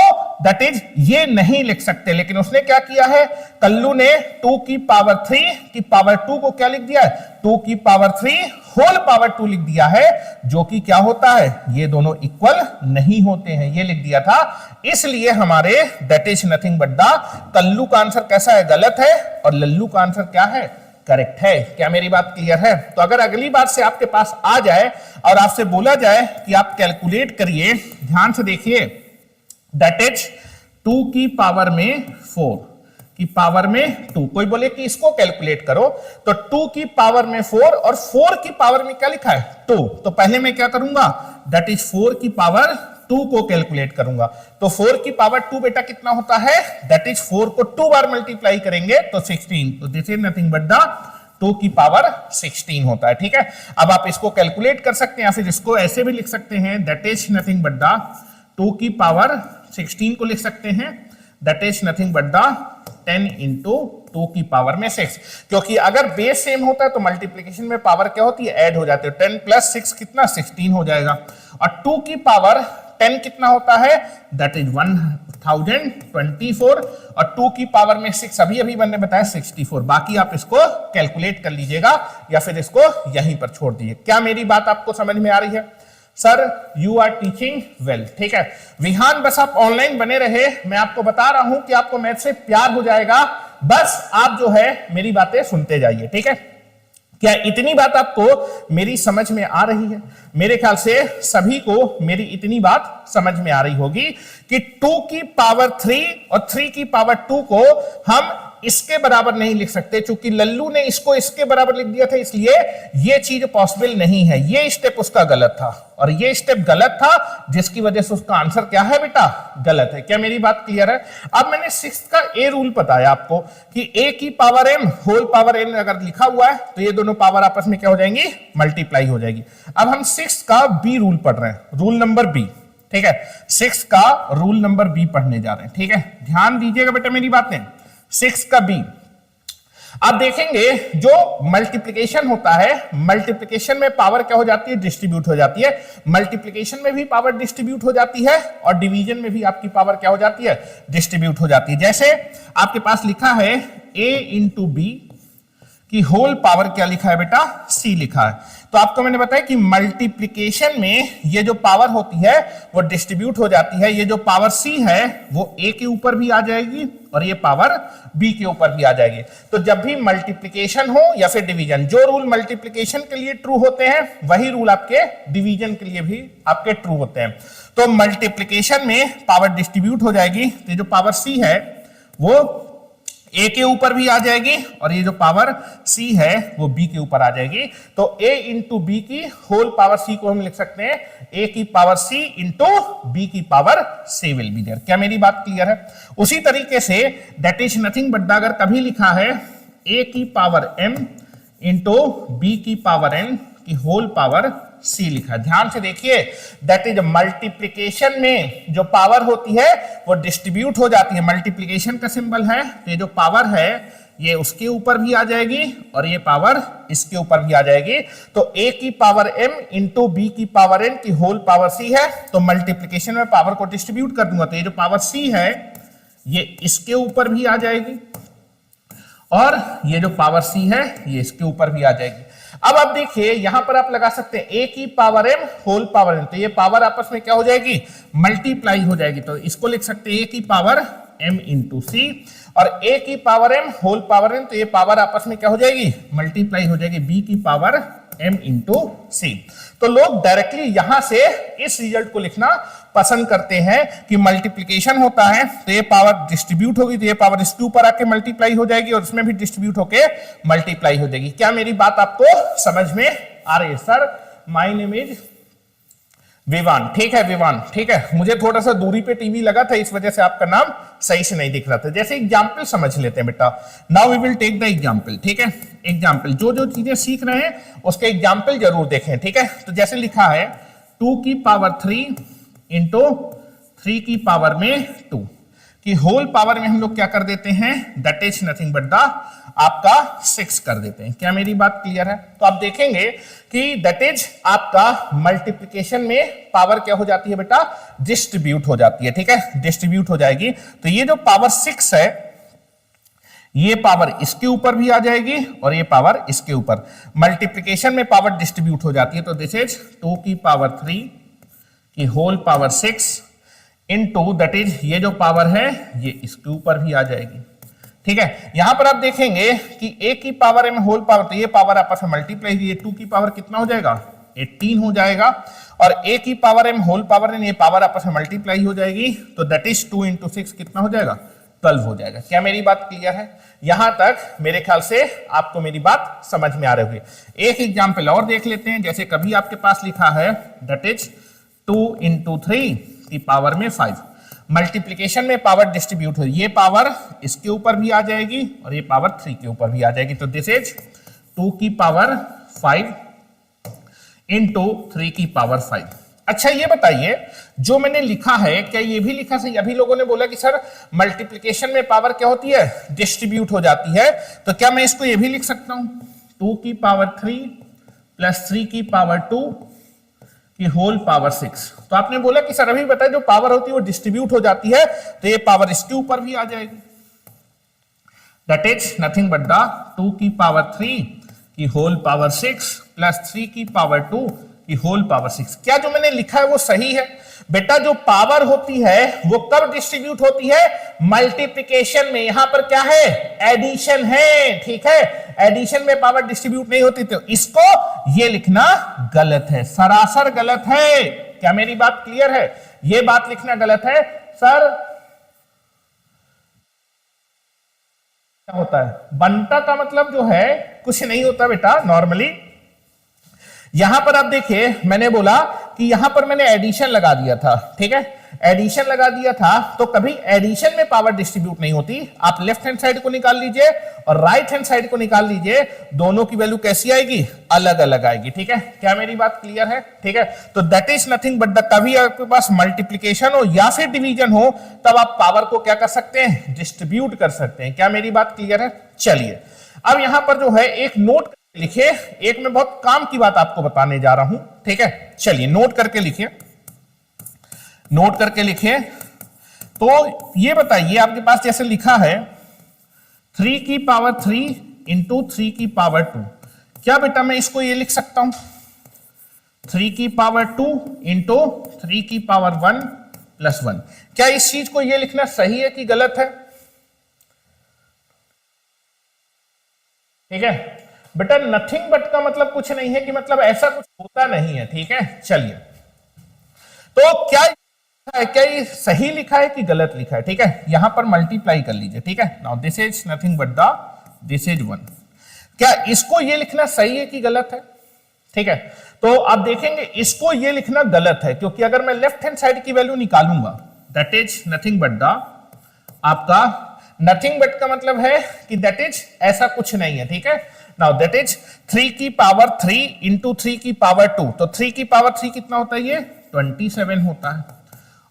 दैट इज ये नहीं लिख सकते। लेकिन उसने क्या किया है? कल्लू ने 2 की पावर 3 की पावर 2 को क्या लिख दिया है? 2 की पावर 3 होल पावर 2 लिख दिया है, जो कि क्या होता है? ये दोनों इक्वल नहीं होते हैं, ये लिख दिया था। इसलिए हमारे that is nothing but the, Kallu का आंसर कैसा है? गलत है, और लल्लू का आंसर क्या है? करेक्ट है। क्या मेरी बात क्लियर है? तो अगर अगली बार से आपके पास आ जाए और आपसे बोला जाए कि आप कैलकुलेट करिए, ध्यान से देखिए, दैट इज 2 की पावर में 4 की पावर में 2, कोई बोले कि इसको कैलकुलेट करो, तो 2 की पावर में 4 और 4 की पावर में क्या लिखा है? 2। तो पहले मैं क्या करूंगा? दैट इज 4 की पावर 2 को कैलकुलेट करूंगा। तो 4 की पावर 2 बेटा कितना होता है? दैट इज 4 को 2 बार मल्टीप्लाई करेंगे तो 16। तो this is nothing but the 2 की पावर 16 होता है, ठीक है। अब आप इसको कैलकुलेट कर सकते हैं या फिर इसको ऐसे भी लिख सकते हैं, that is nothing but the 2 की पावर 16 को लिख सकते हैं, that is nothing but the 10 into 2 की पावर में 6। क्योंकि अगर बेस सेम होता है तो मल्टीप्लीकेशन में पावर क्या होती है? ऐड हो जाती है। 10 प्लस 6 कितना? 16 हो जाएगा। और 2 की पावर 10 कितना होता है? That is 1024। और 2 की पावर में 6 अभी मैंने बताया 64। बाकी आप इसको कैलकुलेट कर लीजिएगा या फिर इसको यहीं पर छोड़ दीजिए। क्या मेरी बात आपको समझ में आ रही है? Sir you are teaching well, ठीक है। विहान बस आप ऑनलाइन बने रहे, मैं आपको बता रहा हूं कि आपको मैथ से प्यार हो जाएगा बस आप जो है मेरी बातें सुनते जाइए, ठीक है। क्या इतनी बात आपको मेरी समझ में आ रही है? मेरे ख्याल से सभी को मेरी इतनी बात समझ में आ रही होगी कि 2 की पावर 3 और 3 की पावर 2 को हम इसके बराबर नहीं लिख सकते, क्योंकि लल्लू ने इसको इसके बराबर लिख दिया था, इसलिए ये चीज पॉसिबल नहीं है। ये स्टेप उसका गलत था और ये स्टेप गलत था, जिसकी वजह से उसका आंसर क्या है बेटा? गलत है। क्या मेरी बात क्लियर है? अब मैंने 6 का ए रूल बताया आपको कि ए की power m whole power n अगर लिखा हुआ है तो ये दोनों पावर आपस में क्या हो जाएंगी? मल्टीप्लाई हो जाएगी। अब हम 6 का बी रूल पढ़ रहे हैं, रूल नंबर बी, ठीक है। 6 का रूल नंबर बी पढ़ने जा रहे हैं, ठीक है। ध्यान दीजिएगा बेटा मेरी बातें। 6 का बी, आप देखेंगे जो मल्टीप्लिकेशन होता है, मल्टीप्लिकेशन में पावर क्या हो जाती है? डिस्ट्रीब्यूट हो जाती है। मल्टीप्लिकेशन में भी पावर डिस्ट्रीब्यूट हो जाती है और डिवीजन में भी आपकी पावर क्या हो जाती है? डिस्ट्रीब्यूट हो जाती है। जैसे आपके पास लिखा है a इंटू बी की होल पावर क्या लिखा है बेटा? c लिखा है। तो आपको मैंने बताया कि मल्टीप्लिकेशन में ये जो पावर होती है वो डिस्ट्रीब्यूट हो जाती है। ये जो पावर c है वो a के ऊपर भी आ जाएगी और ये पावर b के ऊपर भी आ जाएगी। तो जब भी मल्टीप्लिकेशन हो या फिर डिवीजन, जो रूल मल्टीप्लिकेशन के लिए ट्रू होते हैं वही रूल आपके डिवीजन के लिए भी आपके ट्रू होते हैं। तो मल्टीप्लिकेशन में पावर डिस्ट्रीब्यूट हो जाएगी, तो ये जो पावर c है वो a के ऊपर भी आ जाएगी और ये जो पावर c है वो b के ऊपर आ जाएगी। तो a इंटू बी की होल पावर c को हम लिख सकते हैं a की पावर c इंटू b की power c will be there. क्या मेरी बात क्लियर है? उसी तरीके से दैट इज नथिंग बट अगर कभी लिखा है a की पावर m इंटू b की पावर n की होल पावर c लिखा है। ध्यान से देखिए, दैट इज मल्टीप्लिकेशन में जो पावर होती है वो डिस्ट्रीब्यूट हो जाती है। मल्टीप्लिकेशन का सिंबल है तो ये जो पावर है ये उसके ऊपर भी आ जाएगी और ये पावर इसके ऊपर भी आ जाएगी। तो a की पावर m इंटू बी की पावर n की होल पावर c है, तो मल्टीप्लिकेशन में पावर को डिस्ट्रीब्यूट कर दूंगा तो ये जो पावर c है ये इसके ऊपर भी आ जाएगी और ये जो पावर c है ये इसके ऊपर भी आ जाएगी। अब आप देखिए यहां पर आप लगा सकते हैं a की power m whole power n, तो ये पावर आपस में क्या हो जाएगी? मल्टीप्लाई हो जाएगी। तो इसको लिख सकते हैं a की पावर m इंटू c और a की power m whole power n, तो ये पावर आपस में क्या हो जाएगी? मल्टीप्लाई हो जाएगी b की पावर m इंटू c। तो लोग डायरेक्टली यहां से इस रिजल्ट को लिखना पसंद करते हैं कि मल्टीप्लिकेशन होता है तो ये पावर डिस्ट्रीब्यूट होगी, तो ये पावर इसके ऊपर आके मल्टीप्लाई हो जाएगी और उसमें भी डिस्ट्रीब्यूट होके मल्टीप्लाई हो जाएगी। क्या मेरी बात आपको समझ में आ रही है? Sir my name is Vivaan, ठीक है विवान, ठीक है। मुझे थोड़ा सा दूरी पे टीवी लगा था इस वजह से आपका नाम सही से नहीं दिख रहा था। जैसे एग्जाम्पल समझ लेते हैं बेटा। Now we will take the example, ठीक है। एग्जाम्पल जो जो चीजें सीख रहे हैं उसके एग्जाम्पल जरूर देखें, ठीक है। तो जैसे लिखा है 2 की पावर 3 इंटू 3 की पावर में 2 की होल पावर में हम लोग क्या कर देते हैं? That is nothing but the आपका 6 कर देते हैं। क्या मेरी बात क्लियर है? तो आप देखेंगे कि दैट इज आपका मल्टीप्लिकेशन में पावर क्या हो जाती है बेटा? डिस्ट्रीब्यूट हो जाती है, ठीक है, डिस्ट्रीब्यूट हो जाएगी। तो ये जो पावर 6 है ये पावर इसके ऊपर भी आ जाएगी और ये पावर इसके ऊपर। मल्टीप्लिकेशन में पावर डिस्ट्रीब्यूट हो जाती है, तो दिस इज 2 की पावर 3 की whole power 6 into that is ये जो पावर है ये इसके ऊपर भी आ जाएगी, ठीक है। यहां पर आप देखेंगे कि a की पावर m होल पावर, तो ये पावर आपस में मल्टीप्लाई हुई, 2 की पावर कितना हो जाएगा? 18 हो जाएगा और a की power m whole power n ये पावर आपस में मल्टीप्लाई हो जाएगी, तो दैट इज 2 इंटू 6 कितना हो जाएगा? 12 हो जाएगा। क्या मेरी बात क्लियर है? यहां तक मेरे ख्याल से आपको मेरी बात समझ में आ रही होगी। एक एग्जाम्पल और देख लेते हैं। जैसे कभी आपके पास लिखा है दैट इज 2 इंटू 3 की पावर में 5। मल्टीप्लिकेशन में पावर डिस्ट्रीब्यूट हो, ये पावर इसके ऊपर भी आ जाएगी और ये पावर 3 के ऊपर भी आ जाएगी। तो दिस इज 2 की पावर 5 इंटू 3 की पावर 5। अच्छा ये बताइए जो मैंने लिखा है क्या ये भी लिखा सही? अभी लोगों ने बोला कि सर मल्टीप्लिकेशन में पावर क्या होती है? डिस्ट्रीब्यूट हो जाती है। तो क्या मैं इसको ये भी लिख सकता हूं 2 की पावर 3 प्लस 3 की पावर 2 की होल पावर 6? तो आपने बोला कि सर अभी बताया जो पावर होती है वो डिस्ट्रीब्यूट हो जाती है, तो ये पावर इसके ऊपर भी आ जाएगी। That is nothing but the 2 की पावर 3 की होल पावर 6 प्लस 3 की पावर 2 की होल पावर 6। क्या जो मैंने लिखा है वो सही है? बेटा जो पावर होती है वो कब डिस्ट्रीब्यूट होती है? मल्टीप्लिकेशन में। यहां पर क्या है? एडिशन है, ठीक है। एडिशन में पावर डिस्ट्रीब्यूट नहीं होती, तो इसको ये लिखना गलत है, सरासर गलत है। क्या मेरी बात क्लियर है? ये बात लिखना गलत है। सर क्या होता है? बंटा का मतलब जो है कुछ नहीं होता बेटा नॉर्मली। यहां पर आप देखिए, मैंने बोला कि यहां पर मैंने एडिशन लगा दिया था, ठीक है। एडिशन लगा दिया था तो कभी एडिशन में पावर डिस्ट्रीब्यूट नहीं होती। आप लेफ्ट हैंड साइड को निकाल लीजिए और राइट हैंड साइड को निकाल लीजिए, दोनों की वैल्यू कैसी आएगी? अलग अलग आएगी, ठीक है। क्या मेरी बात क्लियर है? ठीक है। तो that is nothing but the, कभी आपके पास मल्टीप्लीकेशन हो या फिर डिवीजन हो तब आप पावर को क्या कर सकते हैं? डिस्ट्रीब्यूट कर सकते हैं। क्या मेरी बात क्लियर है? चलिए अब यहां पर जो है एक नोट लिखिए, एक मैं बहुत काम की बात आपको बताने जा रहा हूं, ठीक है। चलिए नोट करके लिखिए, नोट करके लिखिए। तो ये बताइए, आपके पास जैसे लिखा है 3 की पावर 3 इंटू 3 की पावर 2, क्या बेटा मैं इसको ये लिख सकता हूं 3 की पावर 2 इंटू 3 की पावर 1 प्लस 1? क्या इस चीज को ये लिखना सही है कि गलत है? ठीक है बेटा, नथिंग बट का मतलब कुछ नहीं है कि मतलब ऐसा कुछ होता नहीं है, ठीक है। चलिए तो क्या है, क्या ये सही लिखा है कि गलत लिखा है? ठीक है, यहां पर मल्टीप्लाई कर लीजिए, ठीक है। Now this is nothing but the, this is 1। क्या इसको ये लिखना सही है कि गलत है? ठीक है, तो आप देखेंगे इसको ये लिखना गलत है, क्योंकि अगर मैं लेफ्ट हैंड साइड की वैल्यू निकालूंगा that is nothing but the, आपका नथिंग बट का मतलब है कि दैट इज ऐसा कुछ नहीं है, ठीक है। नाउ दैट इज 3 की पावर 3 इंटू 3 की पावर 2, तो 3 की पावर 3 कितना होता है? ये 27 होता है।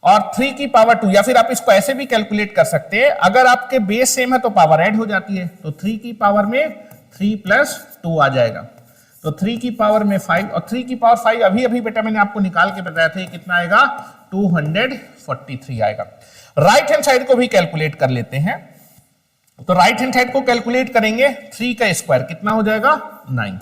और 3 की पावर 2, या फिर आप इसको ऐसे भी कैलकुलेट कर सकते हैं, अगर आपके बेस सेम है तो पावर ऐड हो जाती है, तो 3 की पावर में 3 प्लस 2 आ जाएगा, तो 3 की पावर में 5, और 3 की पावर 5 अभी अभी बेटा मैंने आपको निकाल के बताया था, कितना आएगा? 243 आएगा। राइट हैंड साइड को भी कैलकुलेट कर लेते हैं, तो राइट हैंड साइड को कैलकुलेट करेंगे, 3 का स्क्वायर कितना हो जाएगा? 9,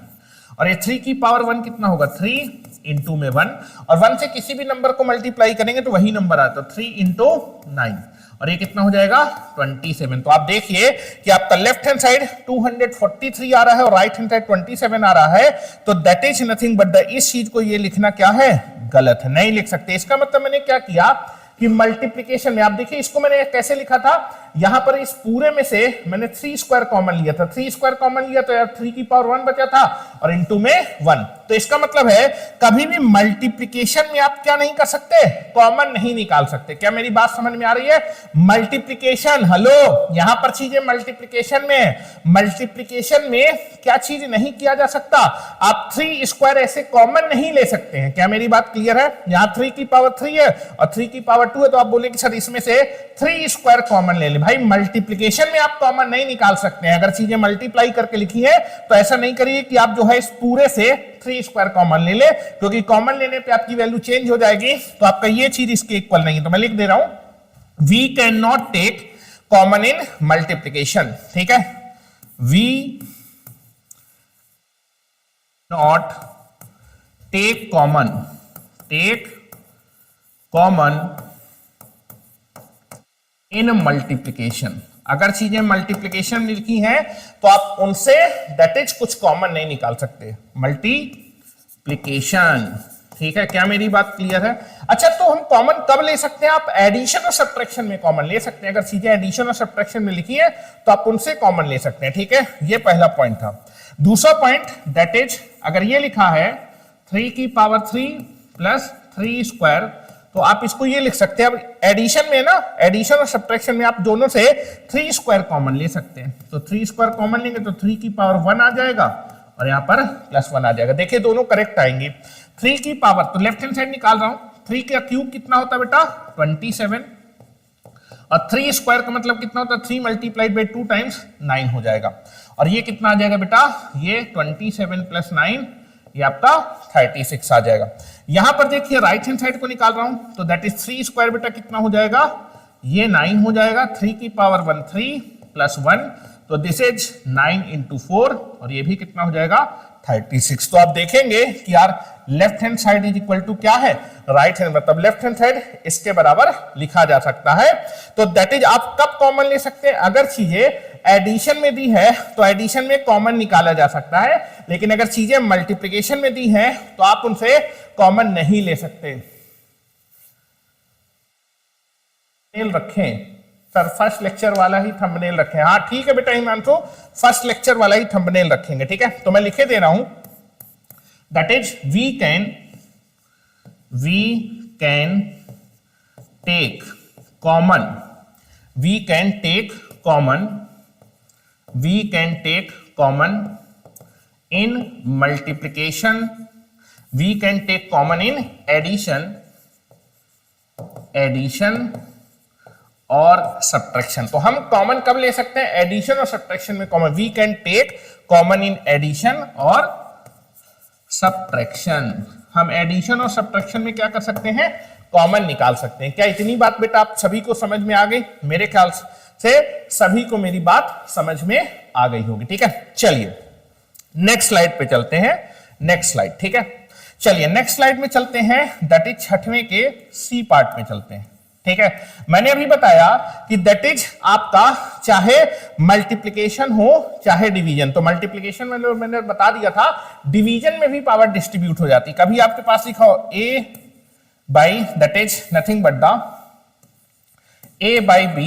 और ये 3 की पावर 1 कितना होगा? 3 इंटू में 1, और 1 से किसी भी नंबर को मल्टीप्लाई करेंगे तो वही नंबर आता है, 3 इंटू 9, और ये कितना हो जाएगा? 27। तो आप देखिए कि आपका लेफ्ट हैंड साइड 243 आ रहा है और राइट हैंड साइड 27 आ रहा है, तो that is nothing but the, इस चीज को ये लिखना क्या है? गलत है, नहीं लिख सकते। इसका मतलब मैंने क्या किया कि मल्टीप्लिकेशन में आप देखिए, इसको मैंने कैसे लिखा था, यहां पर इस पूरे में से मैंने 3 स्क्वायर कॉमन लिया था, 3 स्क्वायर कॉमन लिया तो यार 3 की पावर 1 बचा था, और इंटू में 1। तो इसका मतलब है कभी भी मल्टीप्लिकेशन में आप क्या नहीं कर सकते? कॉमन नहीं निकाल सकते। क्या मेरी बात समझ में आ रही है? मल्टीप्लिकेशन, हेलो, यहां पर चीजें मल्टीप्लिकेशन में, मल्टीप्लिकेशन में क्या चीज नहीं किया जा सकता? आप 3 स्क्वायर ऐसे कॉमन नहीं ले सकते हैं। क्या मेरी बात क्लियर है? यहां 3 की पावर 3 है और 3 की पावर 2 है, तो आप बोले कि सर इसमें से 3 स्क्वायर कॉमन ले ले। भाई मल्टीप्लिकेशन में आप कॉमन नहीं निकाल सकते हैं। अगर चीजें मल्टीप्लाई करके लिखी है तो ऐसा नहीं करिए कि आप जो है इस पूरे से 3 स्क्वायर कॉमन ले ले, क्योंकि कॉमन लेने पे आपकी वैल्यू चेंज हो जाएगी, तो आपका ये चीज इसके इक्वल नहीं है। तो मैं लिख दे रहा हूं, we can not take common in multiplication, ठीक है। We not take common, take common in multiplication. अगर चीजें मल्टीप्लिकेशन में लिखी हैं तो आप उनसे दैट इज कुछ कॉमन नहीं निकाल सकते, मल्टीप्लिकेशन, ठीक है। क्या मेरी बात क्लियर है? अच्छा, तो हम कॉमन कब ले सकते हैं? आप एडिशन और सब्ट्रैक्शन में कॉमन ले सकते हैं। अगर चीजें एडिशन और सब्ट्रैक्शन में लिखी है तो आप उनसे कॉमन ले सकते हैं, ठीक है। ये पहला पॉइंट था। दूसरा पॉइंट दैट इज, अगर ये लिखा है 3 की पावर 3 प्लस 3 स्क्वायर, तो आप इसको ये लिख सकते हैं। अब एडिशन में ना, एडिशन और सब्ट्रैक्शन में आप दोनों से 3 स्क्वायर कॉमन ले सकते हैं, तो 3 स्क्वायर कॉमन लेंगे तो 3 की पावर 1 आ जाएगा और यहां पर प्लस 1 आ जाएगा। देखिए दोनों करेक्ट आएंगे। 3 की पावर, तो लेफ्ट हैंड साइड निकाल रहा हूं, 3 का क्यूब कितना होता है बेटा? 27, और 3 स्क्वायर का मतलब कितना होता है? 3 मल्टीप्लाइड बाई 2 टाइम्स 9 हो जाएगा, और ये कितना आ जाएगा बेटा? ये 27 प्लस 9, ये आपका 36 आ जाएगा। यहां पर देखिए राइट हैंड साइड को निकाल रहा हूं, तो दैट इज 3 स्क्वायर बेटा कितना हो जाएगा? ये 9 हो जाएगा। 3 की पावर 1 3 प्लस 1, तो दिस इज 9 इंटू 4, और ये भी कितना हो जाएगा? 36। तो आप देखेंगे कि यार left hand side is equal to क्या है, राइट हैंड, मतलब लेफ्ट हैंड साइड इसके बराबर लिखा जा सकता है। तो दैट इज आप कब कॉमन ले सकते हैं, अगर चीजें एडिशन में दी है तो एडिशन में कॉमन निकाला जा सकता है, लेकिन अगर चीजें मल्टीप्लिकेशन में दी है तो आप उनसे कॉमन नहीं ले सकते। रखें सर, फर्स्ट लेक्चर वाला ही थंबनेल रखें। हाँ ठीक है बेटा हिमांशु, फर्स्ट लेक्चर वाला ही थंबनेल रखेंगे, ठीक है। तो मैं लिखे दे रहा हूं, that is we can take common, we can take common in multiplication, we can take common in addition और सब्ट्रैक्शन। तो हम कॉमन कब ले सकते हैं, एडिशन और सब्ट्रैक्शन में common, we can take common in addition और सब्ट्रैक्शन। हम एडिशन और सब्ट्रैक्शन में क्या कर सकते हैं, कॉमन निकाल सकते हैं। क्या इतनी बात बेटा आप सभी को समझ में आ गई? मेरे ख्याल से सभी को मेरी बात समझ में आ गई होगी, ठीक है। चलिए नेक्स्ट स्लाइड पे चलते हैं, नेक्स्ट स्लाइड, ठीक है। चलिए नेक्स्ट स्लाइड में चलते हैं, दैट इज छठवें के सी पार्ट में चलते हैं, ठीक है। मैंने अभी बताया कि दैट इज आपका चाहे मल्टीप्लिकेशन हो चाहे डिवीजन, तो मल्टीप्लिकेशन में मैंने बता दिया था, डिवीजन में भी पावर डिस्ट्रीब्यूट हो जाती। कभी आपके पास लिखा हो a by that is nothing but the a by b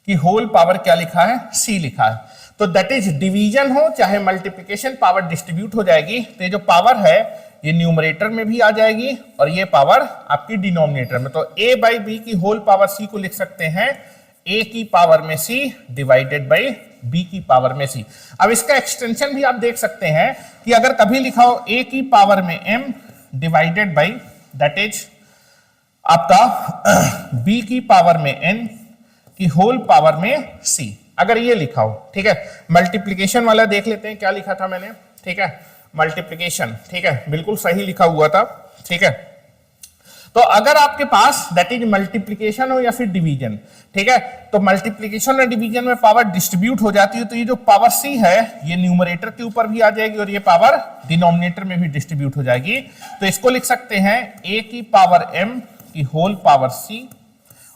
की होल पावर क्या लिखा है, c लिखा है। तो दैट इज डिवीजन हो चाहे मल्टीप्लिकेशन, पावर डिस्ट्रीब्यूट हो जाएगी। तो ये जो पावर है ये न्यूमरेटर में भी आ जाएगी और ये पावर आपकी डिनोमिनेटर में। तो a बाई बी की होल पावर c को लिख सकते हैं a की पावर में c डिवाइडेड बाई b की पावर में c। अब इसका एक्सटेंशन भी आप देख सकते हैं कि अगर कभी लिखा हो a की पावर में m divided by that is आपका b की पावर में n की होल पावर में c, अगर ये लिखा हो, ठीक है। मल्टीप्लिकेशन वाला देख लेते हैं क्या लिखा था मैंने, ठीक है, मल्टीप्लिकेशन, ठीक है, बिल्कुल सही लिखा हुआ था, ठीक है। तो अगर आपके पास दैट इज मल्टीप्लिकेशन हो या फिर डिवीजन, ठीक है, तो मल्टीप्लिकेशन और डिवीजन में पावर डिस्ट्रीब्यूट हो जाती है, तो ये जो पावर सी है ये न्यूमरेटर के ऊपर भी आ जाएगी और ये पावर डिनोमिनेटर में भी डिस्ट्रीब्यूट हो जाएगी। तो इसको लिख सकते हैं a की पावर m की होल पावर c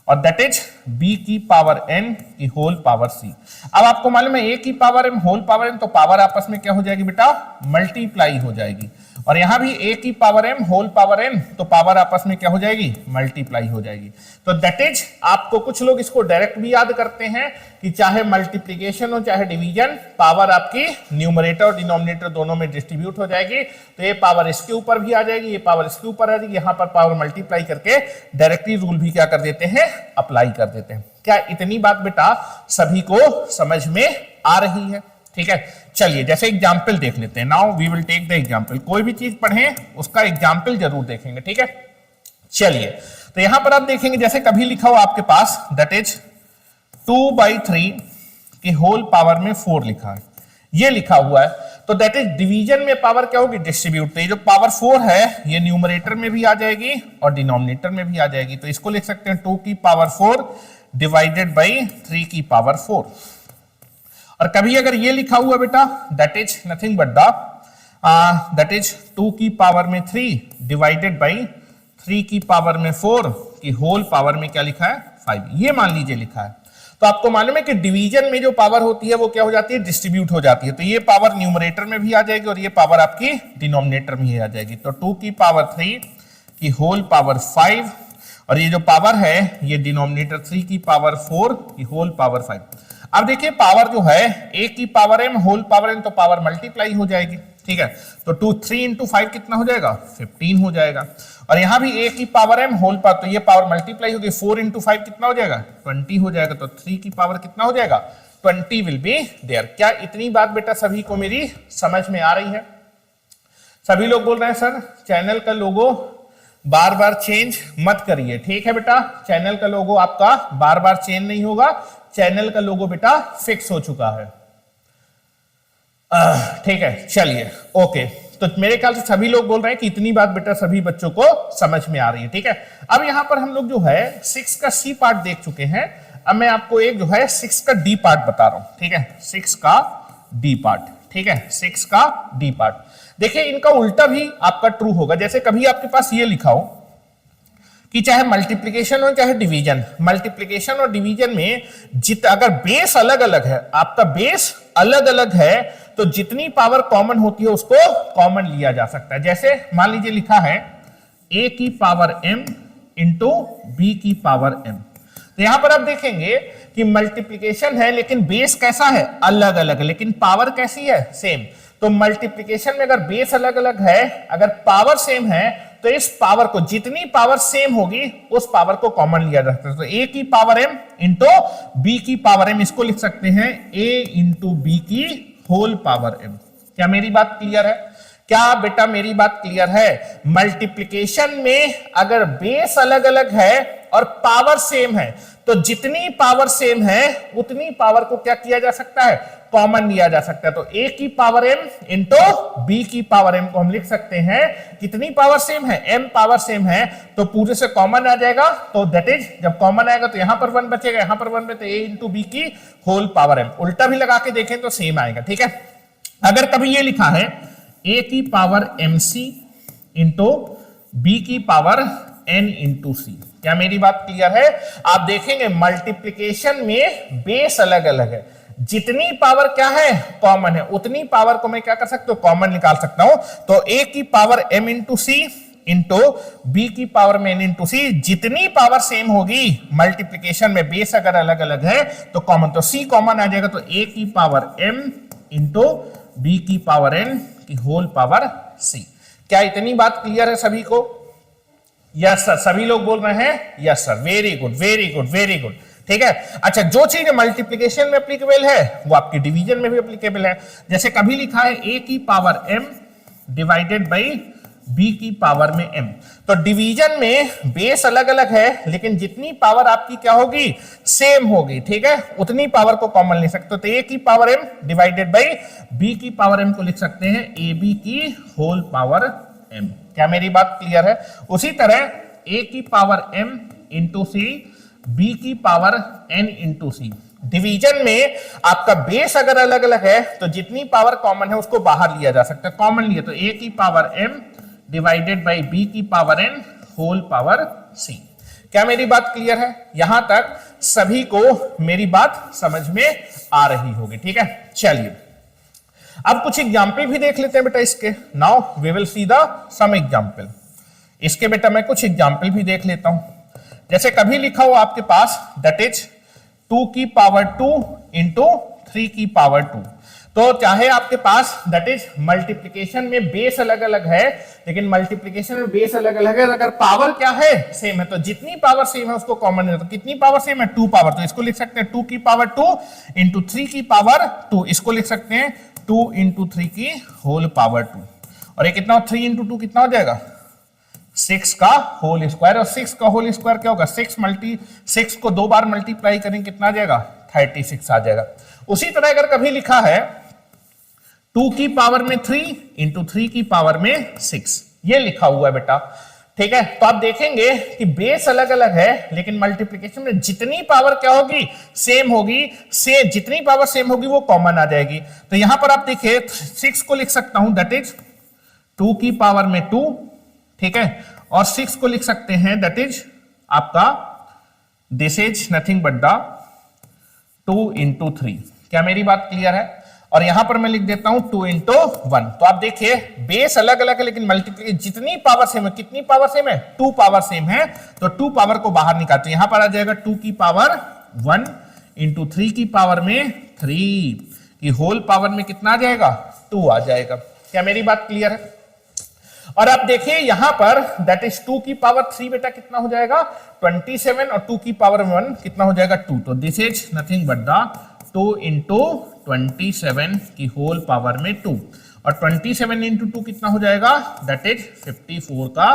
और दैट इज b की पावर n की होल पावर c। अब आपको मालूम है a की power m whole power n, तो पावर आपस में क्या हो जाएगी बेटा, मल्टीप्लाई हो जाएगी। और यहां भी a की power m whole power n, तो पावर आपस में क्या हो जाएगी, मल्टीप्लाई हो जाएगी। तो दैट इज आपको कुछ लोग इसको डायरेक्ट भी याद करते हैं कि चाहे मल्टीप्लिकेशन हो चाहे डिवीजन, पावर आपकी न्यूमरेटर और डिनोमिनेटर दोनों में डिस्ट्रीब्यूट हो जाएगी। तो ये पावर इसके ऊपर भी आ जाएगी, ये पावर इसके ऊपर आ जाएगी, यहां पर पावर मल्टीप्लाई करके डायरेक्टली रूल भी क्या कर देते हैं, अप्लाई कर देते हैं। क्या इतनी बात बेटा सभी को समझ में आ रही है, ठीक है। चलिए जैसे एग्जाम्पल देख लेते हैं, now we will take the example. कोई भी चीज पढ़ें उसका एग्जाम्पल जरूर देखेंगे, ठीक है। चलिए तो यहां पर आप देखेंगे जैसे कभी लिखा हो आपके पास दैट इज 2/3 की होल पावर में 4 लिखा है, ये लिखा हुआ है, तो दैट इज डिवीजन में पावर क्या होगी, डिस्ट्रीब्यूट। तो ये जो पावर 4 है ये न्यूमरेटर में भी आ जाएगी और डिनोमिनेटर में भी आ जाएगी। तो इसको लिख सकते हैं 2 की पावर 4 डिवाइडेड बाई 3 की पावर 4। और कभी अगर ये लिखा हुआ बेटा that is nothing but that is 2 की पावर में 3 डिवाइडेड बाई 3 की पावर में 4 की होल पावर में क्या लिखा है, 5, ये मान लीजिए लिखा है। तो आपको मालूम है कि डिवीजन में जो पावर होती है वो क्या हो जाती है, डिस्ट्रीब्यूट हो जाती है। तो ये पावर न्यूमरेटर में भी आ जाएगी और ये पावर आपकी डिनोमिनेटर में ही आ जाएगी। तो 2 की पावर 3 की होल पावर 5 और ये जो पावर है ये डिनोमिनेटर 3 की पावर 4 की होल पावर 5। अब देखिए पावर जो है a की power m whole power n, तो पावर मल्टीप्लाई हो जाएगी, ठीक है। तो 3 इंटू 5 कितना हो जाएगा, 15 हो जाएगा। और यहां भी a की पावर m होल पावर, तो ये पावर मल्टीप्लाई होगी, 4 इंटू 5 कितना हो जाएगा, 20 हो जाएगा। तो 3 की पावर कितना हो जाएगा, 20 विल बी देयर। क्या इतनी बात बेटा सभी को मेरी समझ में आ रही है? सभी लोग बोल रहे हैं सर चैनल का लोगो बार बार चेंज मत करिए, ठीक है बेटा। चैनल का लोगो आपका बार बार चेंज नहीं होगा, चैनल का लोगो बेटा फिक्स हो चुका है, ठीक है। चलिए ओके, तो मेरे ख्याल से सभी लोग बोल रहे हैं कि इतनी बात बेटा सभी बच्चों को समझ में आ रही है, ठीक है। अब यहां पर हम लोग जो है 6 का सी पार्ट देख चुके हैं, अब मैं आपको एक जो है 6 का डी पार्ट बता रहा हूं, ठीक है, 6 का डी पार्ट, ठीक है, 6 का डी पार्ट। देखिए इनका उल्टा भी आपका ट्रू होगा। जैसे कभी आपके पास ये लिखा हो कि चाहे मल्टीप्लिकेशन हो चाहे डिवीजन, मल्टीप्लिकेशन और डिवीजन में अगर बेस अलग अलग है, आपका बेस अलग अलग है, तो जितनी पावर कॉमन होती है उसको कॉमन लिया जा सकता है। जैसे मान लीजिए लिखा है a की पावर m इंटू बी की पावर m। तो यहां पर आप देखेंगे कि मल्टीप्लिकेशन है लेकिन बेस कैसा है, अलग अलग, लेकिन पावर कैसी है, सेम। तो मल्टीप्लिकेशन में अगर बेस अलग अलग है, अगर पावर सेम है, तो इस पावर को, जितनी पावर सेम होगी उस पावर को कॉमन लिया जा सकता है। तो a की पावर m इंटू बी की पावर m, इसको लिख सकते हैं a इंटू बी की होल पावर m। क्या मेरी बात क्लियर है? क्या बेटा मेरी बात क्लियर है? मल्टीप्लिकेशन में अगर बेस अलग अलग है और पावर सेम है, तो जितनी पावर सेम है उतनी पावर को क्या किया जा सकता है, कॉमन लिया जा सकता है। तो a की पावर m इंटू b की पावर m को हम लिख सकते हैं, कितनी पावर सेम है, m पावर सेम है, तो पूरे से कॉमन आ जाएगा। तो दैट इज, जब कॉमन आएगा तो यहां पर 1 बचेगा, यहां पर 1 बचेगा, a इंटू बी की होल पावर m। उल्टा भी लगा के देखें तो सेम आएगा, ठीक है। अगर कभी ये लिखा है a की पावर mc इंटू b की पावर n इंटू c, क्या मेरी बात क्लियर है? आप देखेंगे मल्टीप्लिकेशन में बेस अलग अलग है, जितनी पावर क्या है, कॉमन है, उतनी पावर को मैं क्या कर सकता हूं, कॉमन निकाल सकता हूं। तो a की पावर m इंटू सी इंटू बी की पावर में n इंटू सी, जितनी पावर सेम होगी मल्टीप्लिकेशन में, बेस अगर अलग अलग है तो कॉमन, तो c कॉमन आ जाएगा। तो a की पावर m इंटू बी की पावर n की होल पावर c। क्या इतनी बात क्लियर है सभी को? यस सर, सभी लोग बोल रहे हैं yes sir, very good very good very good, ठीक है। अच्छा, जो चीज मल्टीप्लिकेशन में एप्लीकेबल है वो आपकी डिवीजन में भी एप्लीकेबल है। जैसे कभी लिखा है a की power m divided by b की पावर में m, तो डिवीजन में बेस अलग अलग है लेकिन जितनी पावर आपकी क्या होगी, सेम होगी, ठीक है, उतनी पावर को कॉमन ले सकते हो। तो a की power m divided by b की पावर m को लिख सकते हैं ab की होल पावर m। क्या मेरी बात क्लियर है? उसी तरह a की power m into c, b की पावर n इंटू सी, डिवीजन में आपका बेस अगर अलग अलग है तो जितनी पावर कॉमन है उसको बाहर लिया जा सकता है, कॉमन लिए, तो a की power m divided by b की power n whole power c। क्या मेरी बात क्लियर है? यहां तक सभी को मेरी बात समझ में आ रही होगी, ठीक है। चलिए अब कुछ एग्जाम्पल भी देख लेते हैं बेटा इसके। Now we will see the some example. इसके बेटा मैं कुछ एग्जाम्पल भी देख लेता हूं। जैसे कभी लिखा हो आपके पास दैट इज 2 की पावर 2 इंटू 3 की पावर 2, तो चाहे आपके पास दैट इज मल्टीप्लिकेशन में बेस अलग अलग है, लेकिन मल्टीप्लिकेशन में बेस अलग अलग है, अगर पावर क्या है, सेम है, तो जितनी पावर सेम है उसको कॉमन है। तो कितनी पावर सेम है, 2 पावर, तो इसको लिख सकते हैं 2 की पावर 2 इंटू 3 की पावर 2, इसको लिख सकते हैं 2 इंटू 3 की होल पावर 2। और ये कितना, 3 इंटू 2 कितना हो जाएगा, 6 का होल स्क्वायर। और 6 का होल स्क्वायर क्या होगा, 6 को 2 बार मल्टीप्लाई करेंगे कितना आ जाएगा, 36 आ जाएगा। उसी तरह अगर कभी लिखा है 2 की पावर में 3 इंटू 3 की पावर में 6, ये लिखा हुआ है बेटा, ठीक है। तो आप देखेंगे कि बेस अलग अलग है लेकिन मल्टीप्लिकेशन में जितनी पावर क्या होगी, सेम होगी, से जितनी पावर सेम होगी वो कॉमन आ जाएगी। तो यहां पर आप देखिए 6 को लिख सकता हूं दैट इज 2 की पावर में 2, ठीक है, और 6 को लिख सकते हैं दैट इज आपका this is nothing but the 2 into 3। क्या मेरी बात क्लियर है? और यहां पर मैं लिख देता हूं 2 इंटू 1। तो आप देखिए बेस अलग अलग है लेकिन मल्टीप्लिकेशन जितनी पावर सेम है, कितनी पावर सेम है, 2 पावर सेम है, तो 2 पावर को बाहर निकालते हैं, यहां पर आ जाएगा 2 की पावर 1 इंटू 3 की पावर में 3 की होल पावर में कितना आ जाएगा, 2 आ जाएगा। क्या मेरी बात क्लियर है? और आप देखिए यहां पर दैट इज 2 की पावर 3 बेटा कितना हो जाएगा, 27, और 2 की पावर 1 कितना हो जाएगा, 2। तो this is nothing but the 2 into 27 की होल पावर में 2, और 27 इंटू 2 कितना हो जाएगा, दैट इज 54 का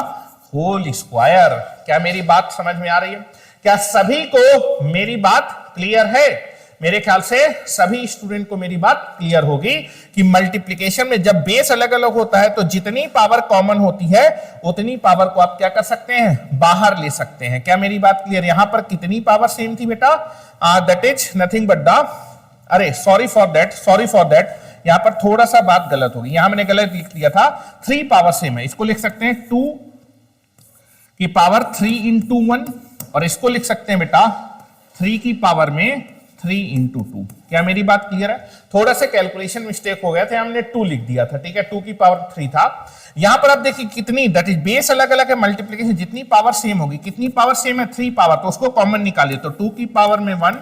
होल स्क्वायर। क्या मेरी बात समझ में आ रही है? क्या सभी को मेरी बात क्लियर है? मेरे ख्याल से सभी स्टूडेंट को मेरी बात क्लियर होगी कि मल्टीप्लिकेशन में जब बेस अलग अलग होता है तो जितनी पावर कॉमन होती है उतनी पावर को आप क्या कर सकते हैं, बाहर ले सकते हैं। क्या मेरी बात क्लियर? यहां पर कितनी पावर सेम थी बेटा, that is nothing but the, अरे सॉरी फॉर दैट, यहां पर थोड़ा सा बात गलत होगी, यहां मैंने गलत लिख दिया था, 3 पावर सेम है, इसको लिख सकते हैं 2 की पावर 3 इंटू 1, और इसको लिख सकते हैं बेटा 3 की पावर में 3 इंटू 2। क्या मेरी बात क्लियर है? थोड़ा सा कैलकुलेशन मिस्टेक हो गया था, हमने 2 लिख दिया था, ठीक है, 2 की पावर 3 था। यहां पर आप देखिए कितनी, दैट इज बेस अलग अलग है, मल्टीप्लीकेशन जितनी पावर सेम होगी, कितनी पावर सेम है, 3 पावर, तो उसको कॉमन निकालिए, तो 2 की पावर में 1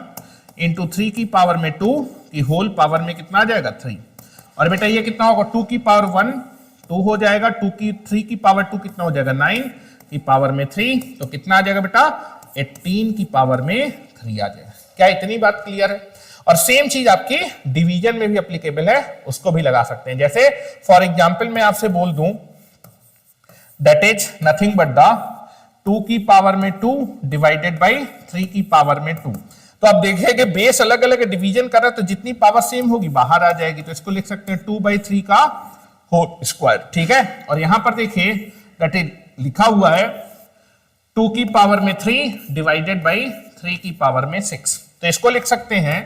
इंटू 3 की पावर में 2 की होल पावर में कितना आ जाएगा 3। और बेटा ये कितना होगा, 2 की पावर 1 2 हो जाएगा, 3 की पावर 2 कितना हो जाएगा 9 की पावर में 3, तो कितना आ जाएगा बेटा 18 की पावर में 3 आ जाएगा। क्या इतनी बात क्लियर है? और सेम चीज आपकी डिवीजन में भी एप्लीकेबल है, उसको भी लगा सकते हैं। जैसे फॉर एग्जांपल मैं आपसे बोल दूं that is nothing but the 2 की पावर में 2 डिवाइडेड बाई 3 की पावर में 2। तो आप देखिए कि बेस अलग अलग डिवीजन कर रहा है, तो जितनी पावर सेम होगी बाहर आ जाएगी, तो इसको लिख सकते हैं 2/3 का होल स्क्वायर, ठीक है। और यहां पर देखिए दैट इज लिखा हुआ है 2 की पावर में 3 डिवाइडेड बाई 3 की पावर में 6, तो इसको लिख सकते हैं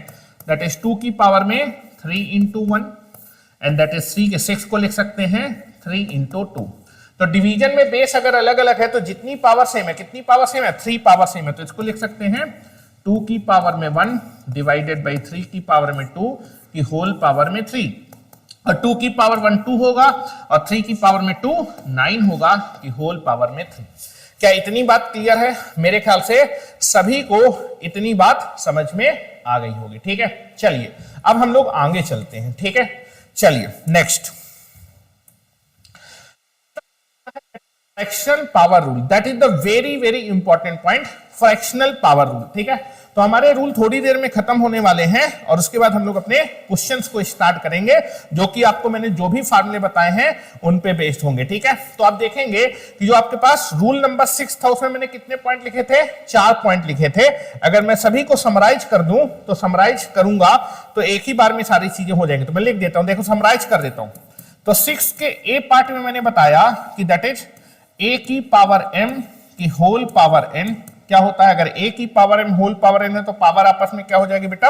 दैट इज 2 की पावर में 3 इंटू 1 एंड दैट इज 3 के 6 को लिख सकते हैं 3 इंटू 2। तो डिवीजन में बेस अगर अलग अलग है तो जितनी पावर सेम है, कितनी पावर सेम है, 3 पावर सेम है, तो इसको लिख सकते हैं 2 की पावर में 1 डिवाइडेड बाई 3 की पावर में 2 की होल पावर में 3, और 2 की पावर 1 2 होगा और 3 की पावर में 2 9 होगा कि होल पावर में 3। क्या इतनी बात क्लियर है? मेरे ख्याल से सभी को इतनी बात समझ में आ गई होगी, ठीक है। चलिए अब हम लोग आगे चलते हैं, ठीक है। चलिए next, fractional power rule, that is the very very important point, fractional power rule, ठीक है। तो हमारे रूल थोड़ी देर में खत्म होने वाले हैं और उसके बाद हम लोग अपने क्वेश्चंस को स्टार्ट करेंगे, जो कि आपको मैंने जो भी फार्मूले बताए हैं उन पे बेस्ड होंगे, ठीक है। तो आप देखेंगे कि जो आपके पास रूल नंबर 6 था उसमें मैंने कितने पॉइंट लिखे थे, 4 पॉइंट लिखे थे। अगर मैं सभी को समराइज कर दूं तो समराइज करूंगा तो एक ही बार में सारी चीजें हो जाएंगी, तो मैं लिख देता हूं, देखो समराइज कर देता हूं। तो 6 के ए पार्ट में मैंने बताया कि दैट इज a की पावर m की होल पावर n क्या होता है, अगर a की power m whole power n है तो पावर आपस में क्या हो जाएगी बेटा,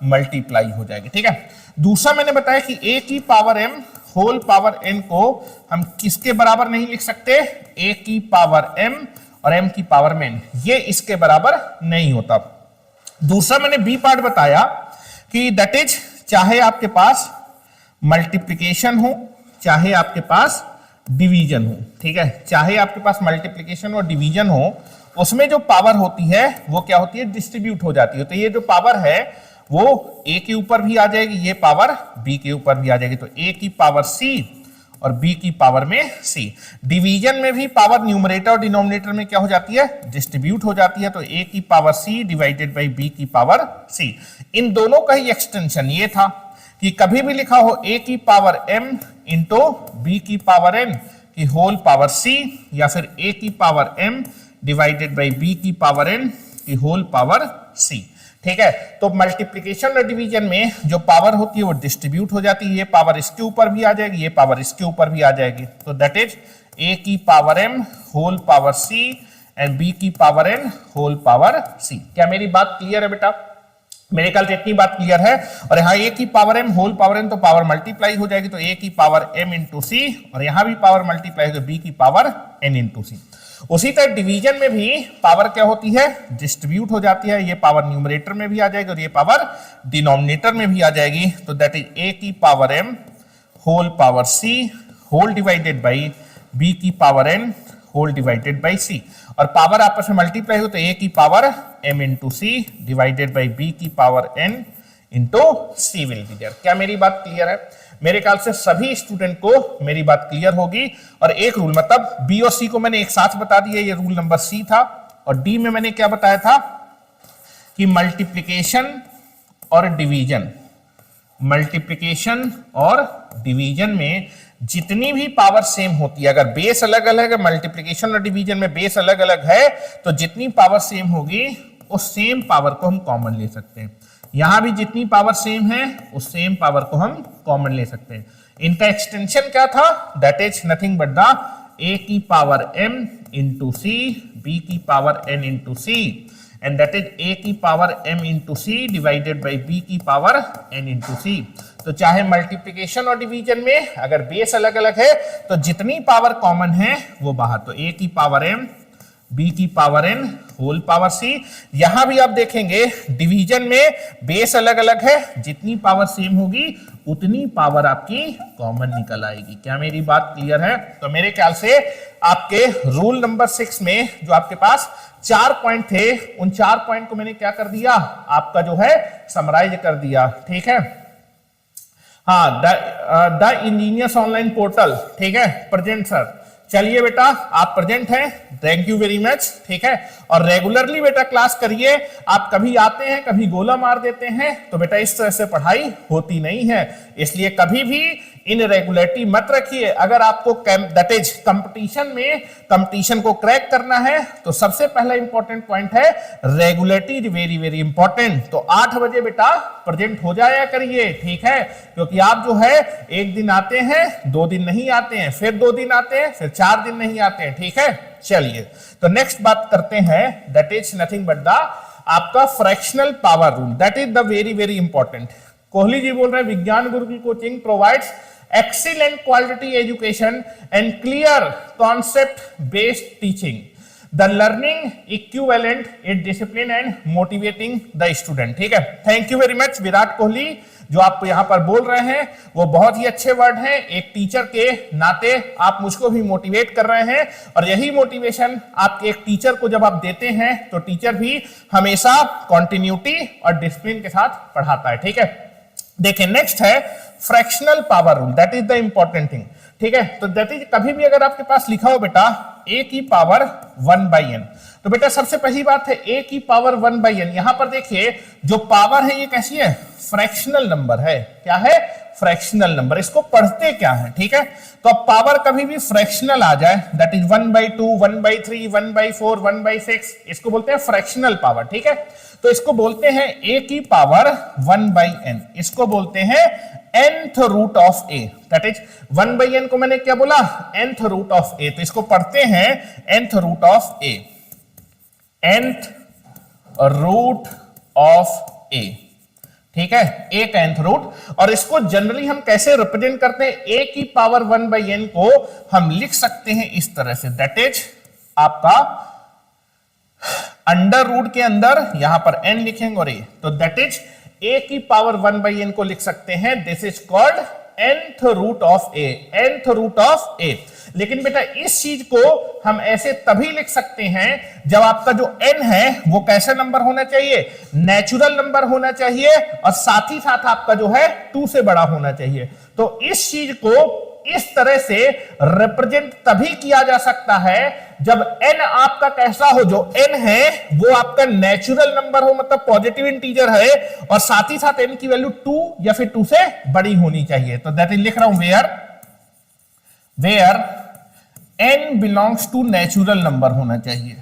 मल्टीप्लाई हो जाएगी, ठीक है। दूसरा मैंने बताया कि a की power m whole power n को हम किसके बराबर नहीं लिख सकते, a की पावर m और m की पावर में n, ये इसके बराबर नहीं होता। दूसरा मैंने b पार्ट बताया कि दैट इज चाहे आपके पास मल्टीप्लीकेशन हो चाहे आपके पास डिवीजन हो, ठीक है, चाहे आपके पास मल्टीप्लिकेशन और डिवीजन हो, उसमें जो पावर होती है वो क्या होती है, डिस्ट्रीब्यूट हो जाती है। तो ये जो पावर है वो a के ऊपर भी आ जाएगी, ये पावर b के ऊपर भी आ जाएगी, तो a की पावर c और b की पावर में c। डिवीजन में भी पावर न्यूमरेटर और डिनोमिनेटर में क्या हो जाती है, डिस्ट्रीब्यूट हो जाती है, तो a की power c divided by b की पावर c। इन दोनों का ही एक्सटेंशन ये था कि कभी भी लिखा हो a की पावर m इंटू b की पावर n की होल पावर c, या फिर a की power m divided by b की पावर n की होल पावर c, ठीक है। तो मल्टीप्लिकेशन और डिवीजन में जो पावर होती है वो डिस्ट्रीब्यूट हो जाती है, ये पावर इसके ऊपर भी आ जाएगी, ये पावर इसके ऊपर भी आ जाएगी, तो दैट इज a की power m whole power c and b की power n whole power c। क्या मेरी बात क्लियर है बेटा? मेरे ख्याल से इतनी बात क्लियर है। और यहाँ a की power m whole power n, तो पावर मल्टीप्लाई हो जाएगी, तो a की पावर m इंटू सी, और यहाँ भी पावर मल्टीप्लाई होगी, b की पावर n इंटू सी। उसी तरह डिवीजन में भी पावर क्या होती है, डिस्ट्रीब्यूट हो जाती है, ये पावर न्यूमरेटर में भी आ जाएगी और ये पावर डिनोमिनेटर में भी आ जाएगी, तो दैट इज a की power m whole power c whole divided by b की power n whole divided by c। और पावर आपस में मल्टीप्लाई हो तो a की power m into c divided by b की power n into c will be there. क्या मेरी बात क्लियर है? मेरे ख्याल से सभी स्टूडेंट को मेरी बात क्लियर होगी। और एक रूल, मतलब b और c को मैंने एक साथ बता दिया, ये रूल नंबर c था। और d में मैंने क्या बताया था कि मल्टीप्लिकेशन और डिवीजन, मल्टीप्लिकेशन और डिवीजन में जितनी भी पावर सेम होती है, अगर बेस अलग अलग है, मल्टीप्लिकेशन और डिवीजन में बेस अलग अलग है, तो जितनी पावर सेम होगी उस सेम पावर को हम कॉमन ले सकते हैं। यहां भी जितनी पावर सेम है उस सेम पावर को हम कॉमन ले सकते हैं। इनका एक्सटेंशन क्या था, that is nothing but the a की power m into c, b की power n into c, and that is a की power m into c divided by b की पावर n इंटू सी। तो चाहे मल्टीप्लिकेशन और डिवीजन में अगर बेस अलग अलग है तो जितनी पावर कॉमन है वो बाहर, तो a की पावर m, b की power n, whole power c। यहां भी आप देखेंगे डिवीजन में बेस अलग अलग है, जितनी पावर सेम होगी उतनी पावर आपकी कॉमन निकल आएगी। क्या मेरी बात क्लियर है? तो मेरे ख्याल से आपके रूल नंबर 6 में जो आपके पास 4 पॉइंट थे, उन 4 पॉइंट को मैंने क्या कर दिया, आपका जो है समराइज कर दिया। ठीक है, हाँ, द इंजीनियर्स ऑनलाइन पोर्टल, ठीक है, प्रेजेंट सर। चलिए बेटा, आप प्रेजेंट हैं, थैंक यू वेरी मच। ठीक है, और रेगुलरली बेटा क्लास करिए। आप कभी आते हैं, कभी गोला मार देते हैं, तो बेटा इस तरह से पढ़ाई होती नहीं है। इसलिए कभी भी इनरेगुलरिटी मत रखिए। अगर आपको दैट इज कंपटीशन में कंपटीशन को क्रैक करना है तो सबसे पहला इंपॉर्टेंट पॉइंट है regularity is very very important. तो 8 बजे बेटा प्रेजेंट हो जाया करिए। ठीक है, क्योंकि आप जो है एक दिन आते हैं, 2 दिन नहीं आते हैं, फिर 2 दिन आते हैं, फिर 4 दिन नहीं आते हैं। ठीक है, चलिए तो नेक्स्ट बात करते हैं, that is nothing but the आपका fractional power rule. That is the very very important. Kohli ji बोल रहे हैं Vigyan Gurukul coaching provides excellent quality education and clear concept based teaching. The learning equivalent is discipline and motivating the student. ठीक है, thank you very much Virat Kohli. जो आप यहां पर बोल रहे हैं वो बहुत ही अच्छे वर्ड हैं। एक टीचर के नाते आप मुझको भी मोटिवेट कर रहे हैं, और यही मोटिवेशन आप एक टीचर को जब आप देते हैं तो टीचर भी हमेशा कॉन्टिन्यूटी और डिसिप्लिन के साथ पढ़ाता है। ठीक है, देखिए नेक्स्ट है fractional power rule, that is the important thing. ठीक है, तो दैट इज कभी भी अगर आपके पास लिखा हो बेटा a की पावर 1/n, तो बेटा सबसे पहली बात है a की पावर 1/n। यहां पर देखिए जो पावर है ये कैसी है, फ्रैक्शनल नंबर है। क्या है, फ्रैक्शनल नंबर। इसको पढ़ते क्या है, ठीक है, तो अब पावर कभी भी फ्रैक्शनल आ जाए, दैट इज 1/2, 1/3, 1/4, 1/6, इसको बोलते हैं फ्रैक्शनल पावर। ठीक है, तो इसको बोलते हैं a की पावर 1/n, इसको बोलते हैं nth root of a। That is 1/n को मैंने क्या बोला, nth रूट ऑफ a, तो इसको पढ़ते हैं nth root of a, nth root of a। ठीक है, a का nth रूट, और इसको जनरली हम कैसे रिप्रेजेंट करते हैं, a की पावर 1/n को हम लिख सकते हैं इस तरह से, दैट इज आपका अंडर रूट के अंदर यहां पर n लिखेंगे और a, तो दैट इज a की पावर 1/n को लिख सकते हैं, this is called nth root of a, nth root of a। लेकिन बेटा इस चीज को हम ऐसे तभी लिख सकते हैं जब आपका जो n है वो कैसा नंबर होना चाहिए, नेचुरल नंबर होना चाहिए, और साथ ही साथ आपका जो है 2 से बड़ा होना चाहिए। तो इस चीज को इस तरह से रिप्रेजेंट तभी किया जा सकता है जब n आपका कैसा हो, जो n है वो आपका नेचुरल नंबर हो, मतलब पॉजिटिव इंटीजर है, और साथ ही साथ n की वैल्यू 2 या फिर 2 से बड़ी होनी चाहिए। तो दैट इज लिख रहा हूं where n belongs to natural number होना चाहिए,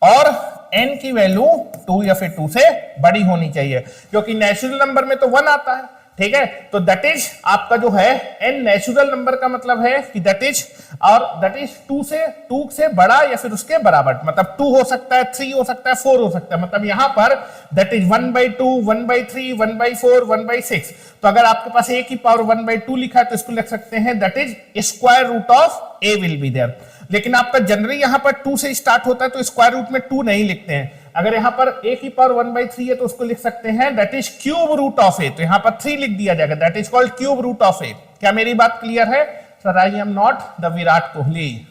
और n की वैल्यू 2 या फिर 2 से बड़ी होनी चाहिए, क्योंकि नेचुरल नंबर में तो 1 आता है। ठीक है, तो दैट इज आपका जो है n नेचुरल नंबर का मतलब है कि दैट इज, और दैट इज 2 से बड़ा या फिर उसके बराबर, मतलब 2 हो सकता है, 3 हो सकता है, 4 हो सकता है, मतलब यहां पर दैट इज 1/2, 1/3, 1/4, 1/6। तो अगर आपके पास a की पावर 1/2 लिखा है तो इसको लिख सकते हैं that is square root of a will be there. लेकिन आपका जनरली यहां पर 2 से स्टार्ट होता है तो स्क्वायर रूट में 2 नहीं लिखते हैं। अगर यहां पर a की पावर 1/3 है तो उसको लिख सकते हैं that is cube root of a, तो यहां पर 3 लिख दिया जाएगा, that is called cube root of a। क्या मेरी बात क्लियर है? Sir I am not the Virat Kohli.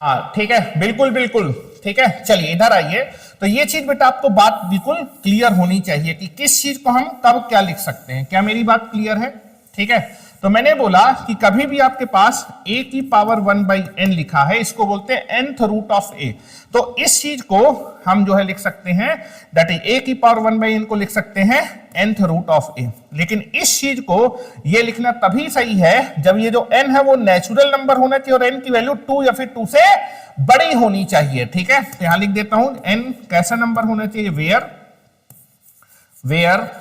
हाँ ठीक है, बिल्कुल बिल्कुल ठीक है। चलिए इधर आइए, तो ये चीज बेटा आपको बात बिल्कुल क्लियर होनी चाहिए कि किस चीज को हम कब क्या लिख सकते हैं। क्या मेरी बात क्लियर है? ठीक है, तो मैंने बोला कि कभी भी आपके पास a की पावर 1/n लिखा है, इसको बोलते हैं nth रूट ऑफ a। तो इस चीज को हम जो है लिख सकते हैं दैट इज a की पावर 1/n को लिख सकते हैं nth रूट ऑफ a। लेकिन इस चीज को ये लिखना तभी सही है जब ये जो n है वो नेचुरल नंबर होना चाहिए और n की वैल्यू 2 या फिर 2 से बड़ी होनी चाहिए। ठीक है, तो यहां लिख देता हूं n कैसा नंबर होना चाहिए, where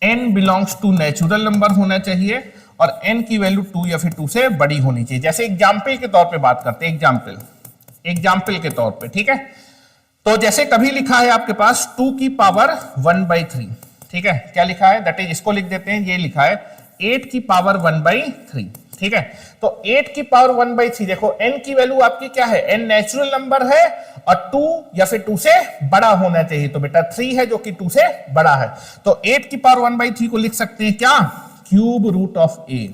n belongs to natural number होना चाहिए और n की वैल्यू 2 या फिर 2 से बड़ी होनी चाहिए। जैसे एग्जाम्पल के तौर पे बात करते हैं, एग्जाम्पल के तौर पे। ठीक है, तो जैसे कभी लिखा है आपके पास 2 की पावर 1/3, ठीक है, क्या लिखा है, दैट इज, इसको लिख देते हैं, ये लिखा है 8 की पावर 1/3, ठीक है। तो 8 की पावर 1/3, देखो n की वैल्यू आपकी क्या है, n नेचुरल नंबर है और 2 या फिर 2 से बड़ा होना चाहिए, तो बेटा 3 है जो कि 2 से बड़ा है, तो 8 की पावर 1/3 को लिख सकते हैं क्या, cube root of a,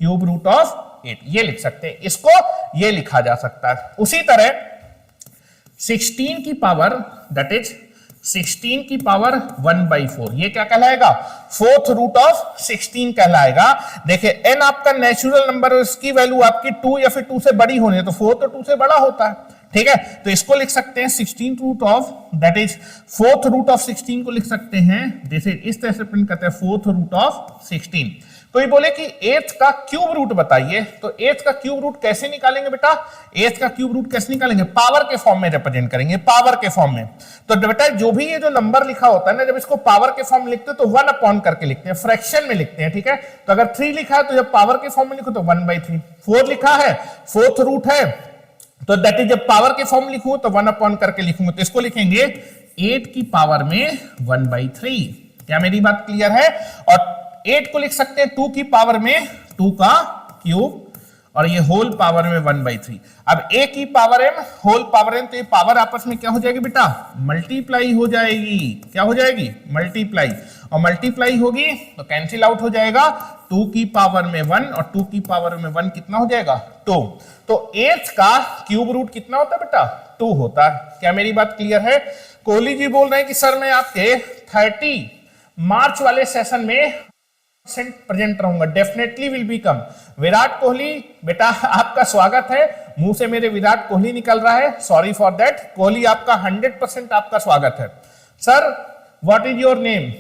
cube root of 8, ये लिख सकते हैं, इसको ये लिखा जा सकता है। उसी तरह 16 की पावर, दैट इज 16 की पावर 1/4, ये क्या कहलाएगा, फोर्थ रूट ऑफ 16 कहलाएगा। देखिए n आपका नेचुरल नंबर है, उसकी वैल्यू आपकी 2 या फिर 2 से बड़ी होनी है, तो 4 तो 2 से बड़ा होता है, ठीक है। तो इसको लिख सकते हैं 16 root of, that is fourth root of 16 को लिख सकते हैं, जैसे इस तरह से प्रिंट करते हैं, फोर्थ रूट ऑफ 16। कोई बोले कि 8 का क्यूब रूट बताइए, तो 8 का क्यूब रूट कैसे निकालेंगे बेटा, 8 का क्यूब रूट कैसे निकालेंगे, पावर के फॉर्म में रिप्रेजेंट करेंगे, पावर के फॉर्म में। तो बेटा जो भी ये जो नंबर लिखा होता है ना, जब इसको पावर के फॉर्म में लिखते हैं तो 1 अपॉन करके लिखते हैं, फ्रैक्शन में लिखते हैं, ठीक है। तो अगर 3 लिखा है तो जब पावर के फॉर्म में लिखो तो 1/3, 4 लिखा है, फोर्थ रूट है, तो दैट इज जब पावर के फॉर्म लिखूं तो 1 अपॉन करके लिखूंगा, तो इसको लिखेंगे 8 की पावर में 1/3। क्या मेरी बात क्लियर है। और 8 को लिख सकते हैं 2 की पावर में 2 का क्यूब, और ये होल पावर में 1/3। अब a की power m whole power n, तो ये पावर आपस में क्या हो जाएगी बेटा, मल्टीप्लाई हो जाएगी, क्या हो जाएगी, मल्टीप्लाई, और मल्टीप्लाई होगी तो कैंसिल आउट हो जाएगा, 2 की पावर में 1 और 2 की पावर में 1 कितना हो जाएगा, 2। तो 8 का क्यूब रूट कितना होता है बेटा, 2 होता है। क्या मेरी बात क्लियर है। कोहली जी बोल रहे हैं कि सर मैं आपके 30 मार्च वाले सेशन में प्रेजेंट रहूंगा, डेफिनेटली विल बी कम। विराट कोहली बेटा आपका स्वागत है, मुंह से मेरे विराट कोहली निकल रहा है, सॉरी फॉर दैट, कोहली आपका 100% आपका स्वागत है। Sir what is your name,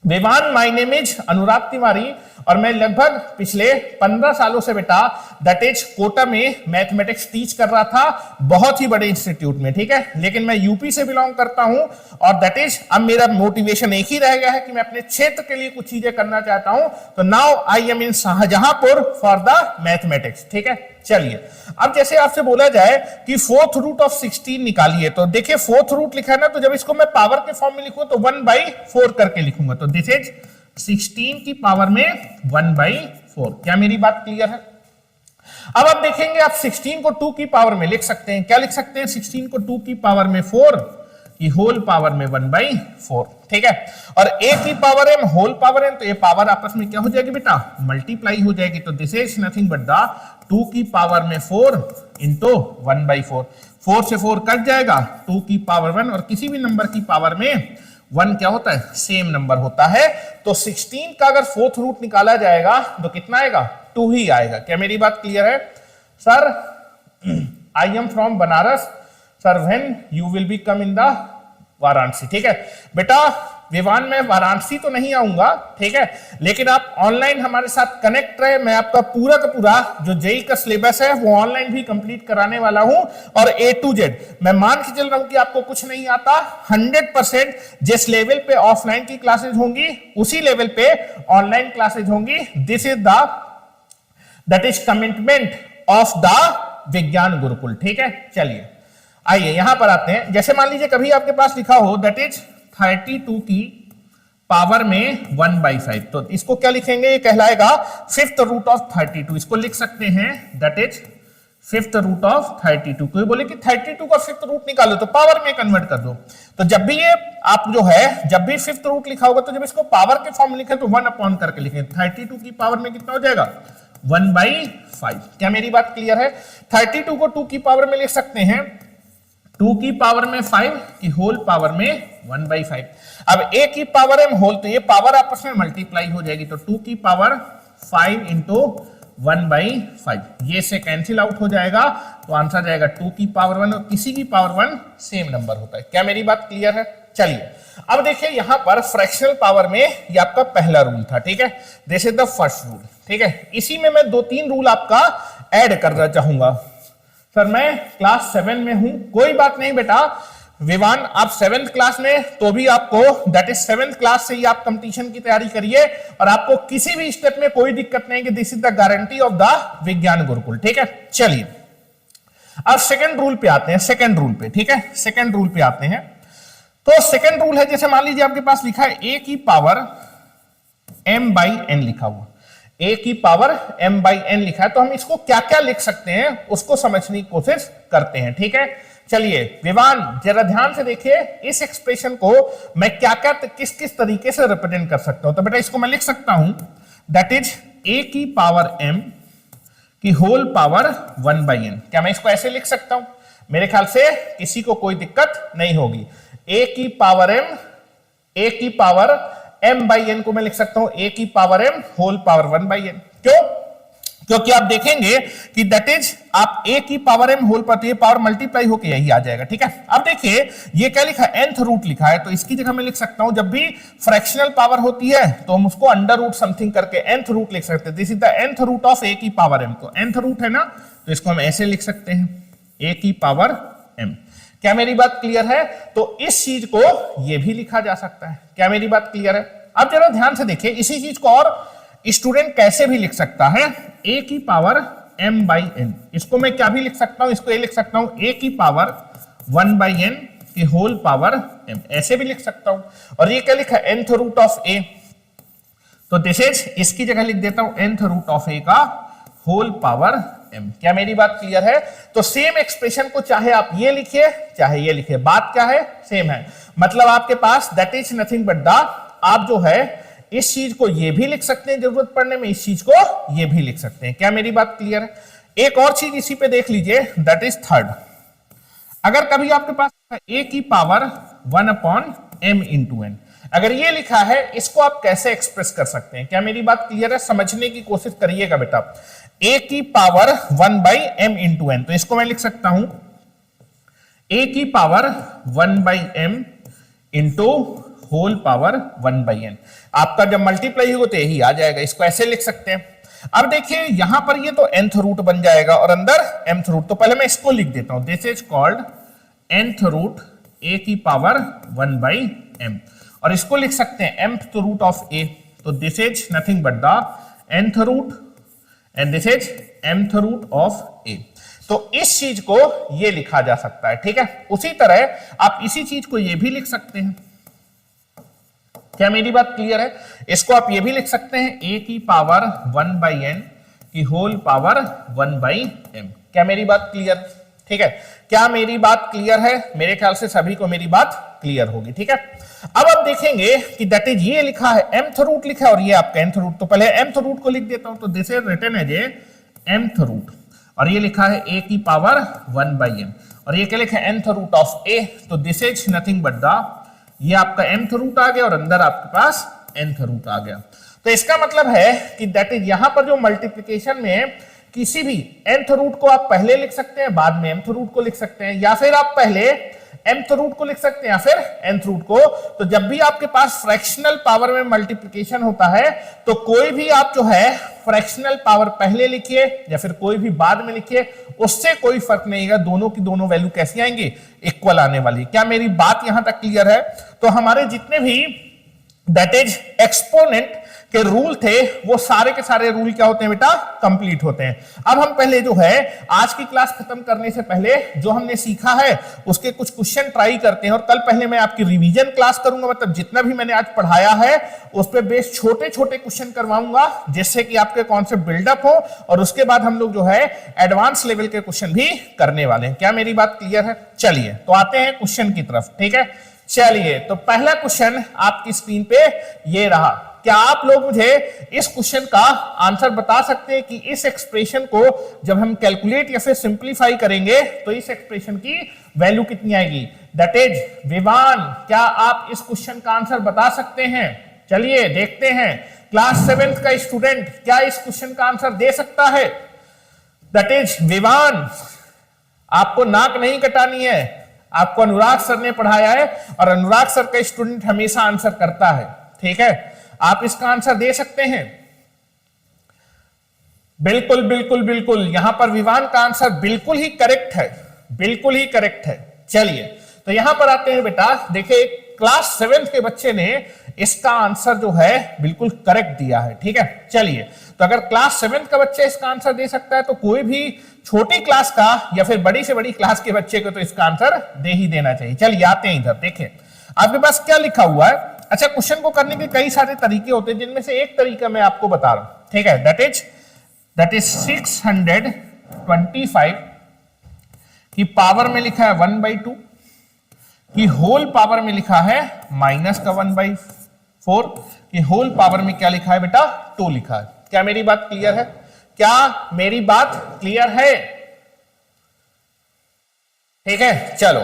Vivan, my name is Anurag Tiwari, और मैं लगभग पिछले 15 सालों से बेटा दैट इज कोटा में मैथमेटिक्स टीच कर रहा था, बहुत ही बड़े इंस्टीट्यूट में, ठीक है। लेकिन मैं यूपी से बिलोंग करता हूं, और दैट इज अब मेरा मोटिवेशन एक ही रह गया है कि मैं अपने क्षेत्र के लिए कुछ चीजें करना चाहता हूं, तो now I am in Shahjahanpur for the mathematics, ठीक है। चलिए अब जैसे आपसे बोला जाए कि फोर्थ रूट ऑफ 16 निकालिए, तो देखिए फोर्थ रूट लिखा है ना, तो जब इसको मैं पावर के फॉर्म में लिखूं तो 1/4 करके लिखूंगा, तो दिस इज 16 की पावर में 1/4। क्या मेरी बात क्लियर है। अब आप देखेंगे आप 16 को 2 की पावर में लिख सकते हैं, क्या लिख सकते हैं, 16 को 2 की पावर में 4 की होल पावर में 1/4, ठीक है। और a की power m whole power n, तो ये पावर आपस में क्या हो जाएगी बेटा, मल्टीप्लाई हो जाएगी, तो this is nothing but the 2 की पावर में 4 इंटू 1/4, 4 से 4 कट जाएगा, 2 की पावर 1, और किसी भी नंबर की पावर में 1 क्या होता है, सेम नंबर होता है। तो 16 का अगर फोर्थ रूट निकाला जाएगा तो कितना आएगा, 2 ही आएगा। क्या मेरी बात क्लियर है। Sir I am from Banaras, sir when you will be come in the Varanasi, ठीक है बेटा। विवान में वाराणसी तो नहीं आऊंगा, ठीक है, लेकिन आप ऑनलाइन हमारे साथ कनेक्ट रहे, मैं आपका पूरा का पूरा जो जेई का सिलेबस है वो ऑनलाइन भी कंप्लीट कराने वाला हूं, और A to Z मैं मान के चल रहा हूं कि आपको कुछ नहीं आता, 100% जिस लेवल पे ऑफलाइन की क्लासेज होंगी उसी लेवल पे ऑनलाइन क्लासेज होंगी। This is the that is commitment of the विज्ञान गुरुकुल, ठीक है। चलिए आइए यहां पर आते हैं, जैसे मान लीजिए कभी आपके पास लिखा हो दैट इज 32 की पावर में 1/5, तो इसको क्या लिखेंगे, ये कहलाएगा फिफ्थ रूट ऑफ 32, इसको लिख सकते हैं that is fifth root of 32। कोई बोले कि 32 का फिफ्थ रूट निकालो, तो पावर में कन्वर्ट कर दो, तो जब भी ये आप जो है जब भी फिफ्थ रूट लिखा होगा तो जब इसको पावर के फॉर्म में लिखे तो 1 अपॉन करके लिखें, 32 की पावर में कितना हो जाएगा, 1/5। क्या मेरी बात क्लियर है। 32 को 2 की पावर में लिख सकते हैं, 2 की पावर में 5 की होल पावर में 1/5। अब a की पावर m होल, तो ये पावर आपस में मल्टीप्लाई हो जाएगी, तो 2 की पावर 5 इंटू 1/5, ये से कैंसिल आउट हो जाएगा, तो आंसर जाएगा 2 की पावर 1, और किसी की पावर 1 सेम नंबर होता है। क्या मेरी बात क्लियर है। चलिए अब देखिए यहां पर फ्रैक्शनल पावर में ये आपका पहला रूल था, ठीक है, this is the first rule, ठीक है। इसी में मैं 2-3 रूल आपका ऐड करना चाहूंगा। सर मैं क्लास 7 में हूं, कोई बात नहीं बेटा, विवान आप 7th क्लास में, तो भी आपको दैट इज 7th क्लास से ही आप कंपटीशन की तैयारी करिए, और आपको किसी भी स्टेप में कोई दिक्कत नहीं कि this is the guarantee of the विज्ञान गुरुकुल, ठीक है। चलिए अब सेकंड रूल पे आते हैं, सेकंड रूल पे, ठीक है, सेकंड रूल पे आते हैं। तो सेकंड रूल है, जैसे मान लीजिए आपके पास लिखा है a की पावर m बाई n लिखा हुआ, a की पावर m बाई n लिखा है, तो हम इसको क्या क्या लिख सकते हैं उसको समझने की कोशिश करते हैं। ठीक है, चलिए विवान जरा ध्यान से देखिए, इस एक्सप्रेशन को मैं क्या क्या किस किस तरीके से रिप्रेजेंट कर सकता हूं। तो बेटा इसको मैं लिख सकता हूं दैट इज a की पावर m की होल पावर 1 बाई n। क्या मैं इसको ऐसे लिख सकता हूं? मेरे ख्याल से किसी को कोई दिक्कत नहीं होगी। a की पावर m बाई n को मैं लिख सकता हूं a की power m whole power 1 by n। क्यों? क्योंकि आप देखेंगे कि दैट इज आप a की पावर m होल पर, ये पावर मल्टीप्लाई होकर यही आ जाएगा। ठीक है, अब देखिए ये क्या लिखा है, nth रूट लिखा है, तो इसकी जगह मैं लिख सकता हूं जब भी फ्रैक्शनल पावर होती है तो हम उसको अंडर रूट समथिंग करके nth रूट लिख सकते हैं। This is the nth root of a की पावर m। तो nth रूट है ना, तो इसको हम ऐसे लिख सकते हैं a की पावर m। क्या मेरी बात क्लियर है? तो इस चीज को ये भी लिखा जा सकता है। क्या मेरी बात क्लियर है? अब जरा ध्यान से देखिए, इसी चीज को और स्टूडेंट कैसे भी लिख सकता है, a की पावर m बाई n। इसको मैं क्या भी लिख सकता हूं, इसको ये लिख सकता हूं a की पावर 1 बाई n की होल पावर m, ऐसे भी लिख सकता हूं। और ये क्या लिखा है, nth रूट ऑफ a, तो दिस इज, इसकी जगह लिख देता हूं nth रूट ऑफ a का होल पावर m। क्या मेरी बात क्लियर है? तो सेम एक्सप्रेशन को चाहे आप ये लिखिए चाहे ये लिखिए, बात क्या है, सेम है। मतलब आपके पास that is nothing but the, आप जो है इस चीज को ये भी लिख सकते हैं जरूरत पड़ने में, इस चीज को ये भी लिख सकते हैं। क्या मेरी बात क्लियर है? एक और चीज इसी पे देख लीजिए, दैट इज थर्ड। अगर कभी आपके पास a की power 1 upon m into n, अगर ये लिखा है, इसको आप कैसे एक्सप्रेस कर सकते हैं? क्या मेरी बात क्लियर है? समझने की कोशिश करिएगा बेटा। a की power 1 by m into n, तो इसको मैं लिख सकता हूं a की power 1 by m into whole power 1 by n। आपका जब मल्टीप्लाई होगा तो यही आ जाएगा, इसको ऐसे लिख सकते हैं। अब देखिए यहां पर ये तो nth रूट बन जाएगा और अंदर mth रूट, तो पहले मैं इसको लिख देता हूं, this is called nth root a की पावर 1 बाई m। और इसको लिख सकते हैं mth रूट ऑफ a, तो this is nothing but the nth root and this is mth root of a। तो इस चीज को ये लिखा जा सकता है। ठीक है, उसी तरह आप इसी चीज को ये भी लिख सकते हैं। क्या मेरी बात क्लियर है? इसको आप ये भी लिख सकते हैं a की पावर 1 बाई n की होल पावर 1 बाई m। क्या मेरी बात क्लियर? ठीक है, क्या मेरी बात क्लियर है? मेरे ख्याल से सभी को मेरी बात क्लियर होगी। ठीक है, अब आप देखेंगे कि दैट इज ये लिखा है mth रूट लिखा है और ये आपका nth रूट, तो पहले mth रूट को लिख देता हूं, तो this is written as a mth root, और ये लिखा है a की पावर 1 बाई n, और ये क्या लिखा है nth रूट ऑफ a, तो this is nothing but the, ये आपका mth रूट आ गया और अंदर आपके पास nth रूट आ गया। तो इसका मतलब है कि दैट इज यहां पर जो मल्टीप्लिकेशन में किसी भी nth रूट को आप पहले लिख सकते हैं, बाद में mth रूट को लिख सकते हैं, या फिर आप पहले mth रूट को लिख सकते हैं या फिर nth रूट को। तो जब भी आपके पास फ्रैक्शनल पावर में मल्टीप्लिकेशन होता है तो कोई भी आप जो है फ्रैक्शनल पावर पहले लिखिए या फिर कोई भी बाद में लिखिए, उससे कोई फर्क नहीं है, दोनों की दोनों वैल्यू कैसी आएंगी, इक्वल आने वाली। क्या मेरी बात यहां तक क्लियर है? तो हमारे जितने भी दैट इज एक्सपोनेंट के रूल थे वो सारे के सारे रूल क्या होते हैं बेटा, कंप्लीट होते हैं। अब हम पहले जो है आज की क्लास खत्म करने से पहले जो हमने सीखा है उसके कुछ क्वेश्चन ट्राई करते हैं, और कल पहले मैं आपकी रिवीजन क्लास करूंगा, मतलब जितना भी मैंने आज पढ़ाया है उस पर बेस छोटे छोटे क्वेश्चन करवाऊंगा जिससे कि आपके कॉन्सेप्ट बिल्डअप हो, और उसके बाद हम लोग जो है एडवांस लेवल के क्वेश्चन भी करने वाले हैं। क्या मेरी बात क्लियर है? चलिए तो आते हैं क्वेश्चन की तरफ। ठीक है, चलिए तो पहला क्वेश्चन आपकी स्क्रीन पे ये रहा। क्या आप लोग मुझे इस क्वेश्चन का आंसर बता सकते हैं कि इस एक्सप्रेशन को जब हम कैलकुलेट या फिर सिंप्लीफाई करेंगे तो इस एक्सप्रेशन की वैल्यू कितनी आएगी? दैट इज विवान, क्या आप इस क्वेश्चन का आंसर बता सकते हैं? चलिए देखते हैं, क्लास 7th का स्टूडेंट क्या इस क्वेश्चन का आंसर दे सकता है? दैट इज विवान, आपको नाक नहीं कटानी है, आपको अनुराग सर ने पढ़ाया है और अनुराग सर का स्टूडेंट हमेशा आंसर करता है। ठीक है, आप इसका आंसर दे सकते हैं? बिल्कुल बिल्कुल बिल्कुल, यहां पर विवान का आंसर बिल्कुल ही करेक्ट है, बिल्कुल ही करेक्ट है। चलिए तो यहां पर आते हैं बेटा, देखिए क्लास 7th के बच्चे ने इसका आंसर जो है बिल्कुल करेक्ट दिया है। ठीक है, चलिए तो अगर क्लास 7th का बच्चा इसका आंसर दे सकता है तो कोई भी छोटी क्लास का या फिर बड़ी से बड़ी क्लास के बच्चे को तो इसका आंसर दे ही देना चाहिए। चलिए आते हैं इधर, देखें आपके पास क्या लिखा हुआ है? अच्छा, क्वेश्चन को करने के कई सारे तरीके होते हैं, जिनमें से एक तरीका मैं आपको बता रहा हूं, ठीक है। दैट इज 625 की पावर में लिखा है 1/2 की होल पावर में लिखा है माइनस का 1/4 की होल पावर में क्या लिखा है बेटा? 2 लिखा है। क्या मेरी बात क्लियर है? क्या मेरी बात क्लियर है? ठीक है, चलो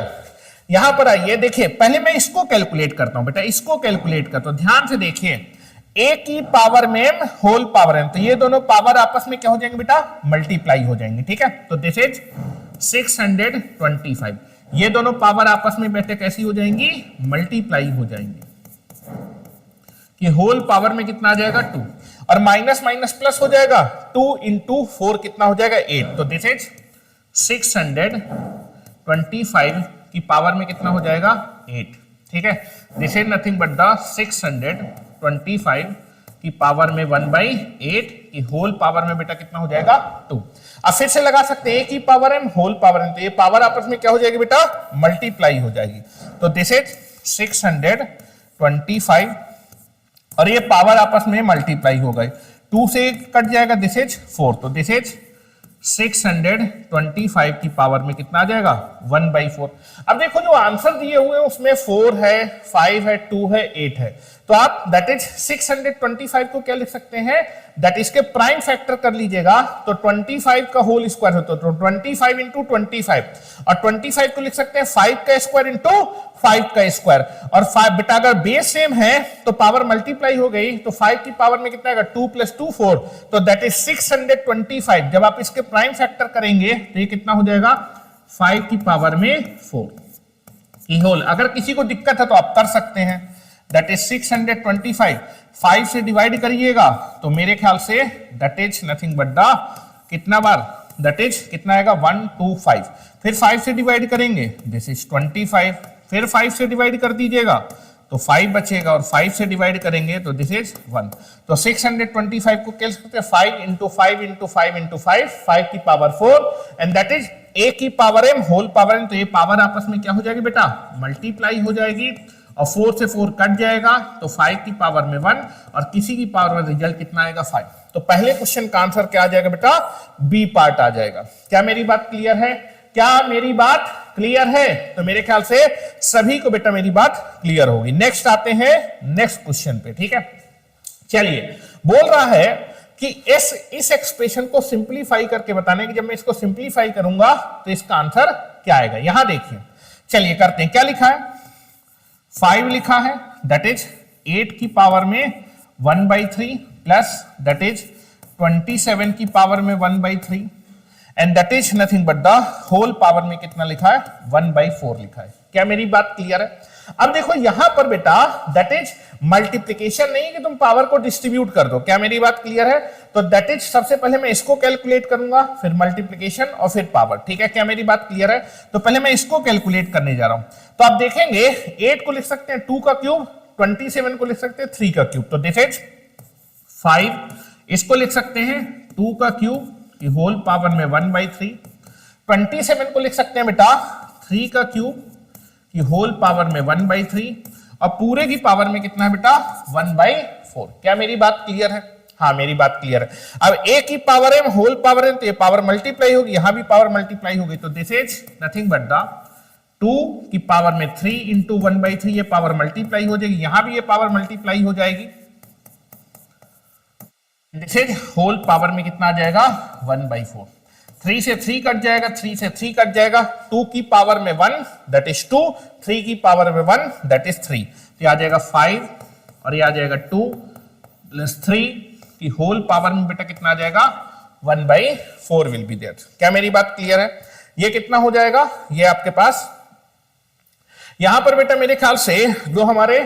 यहां पर आइए, देखिए पहले मैं इसको कैलकुलेट करता हूं बेटा, इसको कैलकुलेट करता हूं। ध्यान से देखिए, a की पावर में होल पावर है, तो ये दोनों पावर आपस में क्या हो जाएंगे बेटा? मल्टीप्लाई हो जाएंगे, ठीक है। तो दिस इज 625, ये दोनों पावर आपस में बेटे कैसी हो जाएंगी? मल्टीप्लाई हो जाएंगी। कि होल पावर में कितना आ जाएगा? 2, और माइनस माइनस प्लस हो जाएगा, 2 इंटू 4 कितना हो जाएगा? 8। तो दिस इज 625 की पावर में कितना हो जाएगा? 8, ठीक है। This is nothing but the 625 की पावर में 1/8 की होल पावर में बेटा कितना हो जाएगा? 2। अब फिर से लगा सकते हैं, a की power m whole power m, तो ये पावर आपस में क्या हो जाएगी बेटा? मल्टीप्लाई हो जाएगी। तो दिस इज 625 और ये पावर आपस में मल्टीप्लाई हो गई, 2 से कट जाएगा, दिस इज 4। तो दिस इज 625 की पावर में कितना आ जाएगा? 1/4। अब देखो जो आंसर दिए हुए हैं उसमें 4 है, 5 है, 2 है, 8 है, तो आप दैट इज 625 को क्या लिख सकते हैं? दैट इसके प्राइम फैक्टर कर लीजिएगा, तो 25 का होल स्क्वायर होता है, तो 25 इंटू 25, और 25 को लिख सकते हैं 5 का स्क्वायर इंटू 5 का स्क्वायर, और 5 बेटा अगर बेस सेम है तो पावर मल्टीप्लाई हो गई, तो 5 की पावर में कितना आएगा? 2 + 2 4, तो दैट इज 625। जब आप इसके प्राइम फैक्टर करेंगे तो ये कितना हो जाएगा? 5 की पावर में 4 की होल। अगर किसी को दिक्कत है तो आप कर सकते हैं, दैट इज 625 5 से डिवाइड करिएगा तो मेरे ख्याल से that is nothing but the कितना बार? दैट इज कितना आएगा? 1 2 5, फिर 5 से डिवाइड करेंगे, दिस इज 25, फिर 5 से डिवाइड कर दीजिएगा तो 5 बचेगा, और 5 से डिवाइड करेंगे तो दिस इज 1। तो 625 को क्या सकते हैं? 5 इंटू 5 इंटू 5 इंटू 5, 5 की power 4, and that is a की power m whole power m, तो ये पावर आपस में क्या हो जाएगी बेटा? मल्टीप्लाई हो जाएगी, और 4 से 4 कट जाएगा, तो 5 की पावर में 1, और किसी की पावर में रिजल्ट कितना आएगा? 5। तो पहले क्वेश्चन का आंसर क्या आ जाएगा बेटा? बी पार्ट आ जाएगा। क्या मेरी बात क्लियर है? क्या मेरी बात क्लियर है? तो मेरे ख्याल से सभी को बेटा मेरी बात क्लियर होगी। नेक्स्ट आते हैं नेक्स्ट क्वेश्चन पे, ठीक है। चलिए, बोल रहा है कि इस एक्सप्रेशन को सिंपलीफाई करके बताने की, जब मैं इसको सिंपलीफाई करूंगा तो इसका आंसर क्या आएगा? यहां देखिए, चलिए करते हैं। क्या लिखा है? 5 लिखा है, दैट इज 8 की पावर में 1/3 प्लस दैट इज 27 की पावर में 1/3, and that is nothing but the whole power में कितना लिखा है? 1/4 लिखा है। क्या मेरी बात क्लियर है? अब देखो यहां पर बेटा दैट इज मल्टीप्लीकेशन नहीं कि तुम पावर को डिस्ट्रीब्यूट कर दो। क्या मेरी बात क्लियर है? तो दैट इज सबसे पहले मैं इसको कैलकुलेट करूंगा, फिर मल्टीप्लीकेशन और फिर पावर, ठीक है। क्या मेरी बात क्लियर है? तो पहले मैं इसको कैलकुलेट करने जा रहा हूं। तो आप देखेंगे 8 को लिख सकते हैं 2 का क्यूब, 27 को लिख सकते हैं 3 का क्यूब, तो दिस इज 5। इसको लिख सकते हैं 2 का क्यूब की होल पावर में 1/3, 27 को लिख सकते हैं बेटा 3 का क्यूब की होल पावर में 1/3, और पूरे की पावर में कितना है बेटा? 1/4। क्या मेरी बात क्लियर है? हाँ मेरी बात क्लियर है। अब a की पावर m होल पावर है, तो ये पावर मल्टीप्लाई होगी, यहां भी पावर मल्टीप्लाई होगी, तो this is nothing but the 2 की पावर में 3 इंटू 1/3, ये पावर मल्टीप्लाई हो जाएगी, यहां भी ये पावर मल्टीप्लाई हो जाएगी, दिस इज होल पावर में कितना आ जाएगा? 1/4। 3 से 3 कट जाएगा, 3 से 3 कट जाएगा, 2 की पावर में 1 दैट इज 2, 3 की पावर में 1 दैट इज 3, तो ये आ जाएगा 5, और ये आ जाएगा 2 प्लस 3 की होल पावर में बेटा कितना आ जाएगा? 1/4 विल बी देयर। क्या मेरी बात क्लियर है? ये कितना हो जाएगा? ये आपके पास यहां पर बेटा मेरे ख्याल से जो हमारे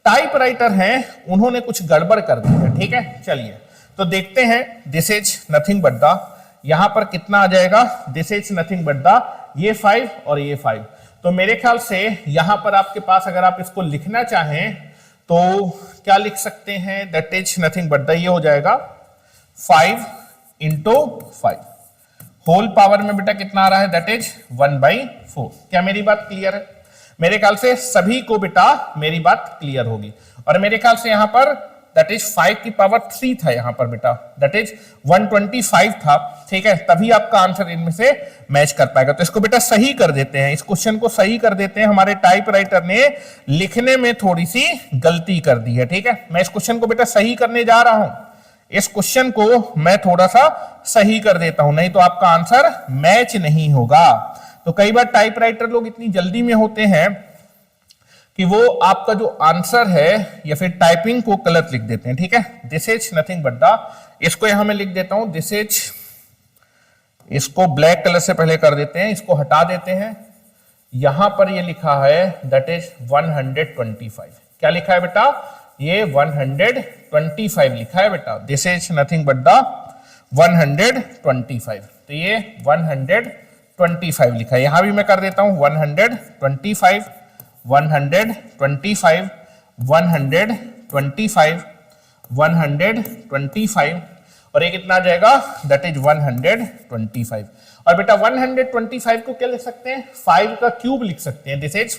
टाइपराइटर हैं उन्होंने कुछ गड़बड़ कर दी है, ठीक है। चलिए तो देखते हैं, this is nothing but the, यहां पर कितना आ जाएगा? This is nothing but the, ये 5 और ये 5, तो मेरे ख्याल से यहां पर आपके पास अगर आप इसको लिखना चाहें तो क्या लिख सकते हैं? That is nothing but the, ये हो जाएगा 5 इंटू 5, होल पावर में बेटा कितना आ रहा है? That is 1/4। क्या मेरी बात क्लियर है? मेरे ख्याल से सभी को बेटा मेरी बात क्लियर होगी। और मेरे ख्याल से यहां पर दैट इज 5 की पावर 3 था यहां पर बेटा, दैट इज 125 था, ठीक है, तभी आपका आंसर इनमें से मैच कर पाएगा। तो इसको बेटा सही कर देते हैं, इस क्वेश्चन को सही कर देते हैं। हमारे टाइपराइटर ने लिखने में थोड़ी सी गलती कर दी है, ठीक है। मैं इस क्वेश्चन को बेटा सही करने जा रहा हूं, इस क्वेश्चन को मैं थोड़ा सा सही कर देता हूं, नहीं तो आपका आंसर मैच नहीं होगा। तो कई बार टाइपराइटर लोग इतनी जल्दी में होते हैं कि वो आपका जो आंसर है या फिर टाइपिंग को गलत लिख देते हैं, ठीक है। This is nothing but the, इसको यहां मैं लिख देता हूं दिस इज, इसको ब्लैक कलर से पहले कर देते हैं, इसको हटा देते हैं। यहां पर ये लिखा है दैट इज 125, क्या लिखा है बेटा, ये 125 लिखा है बेटा। This is nothing but the 125, तो ये 125 लिखा है। यहां भी मैं कर देता हूं 125, 125, 125, 125, और ये कितना आ जाएगा, दैट इज 125। और बेटा 125 को क्या लिख सकते हैं, 5 का क्यूब लिख सकते हैं। दिस इज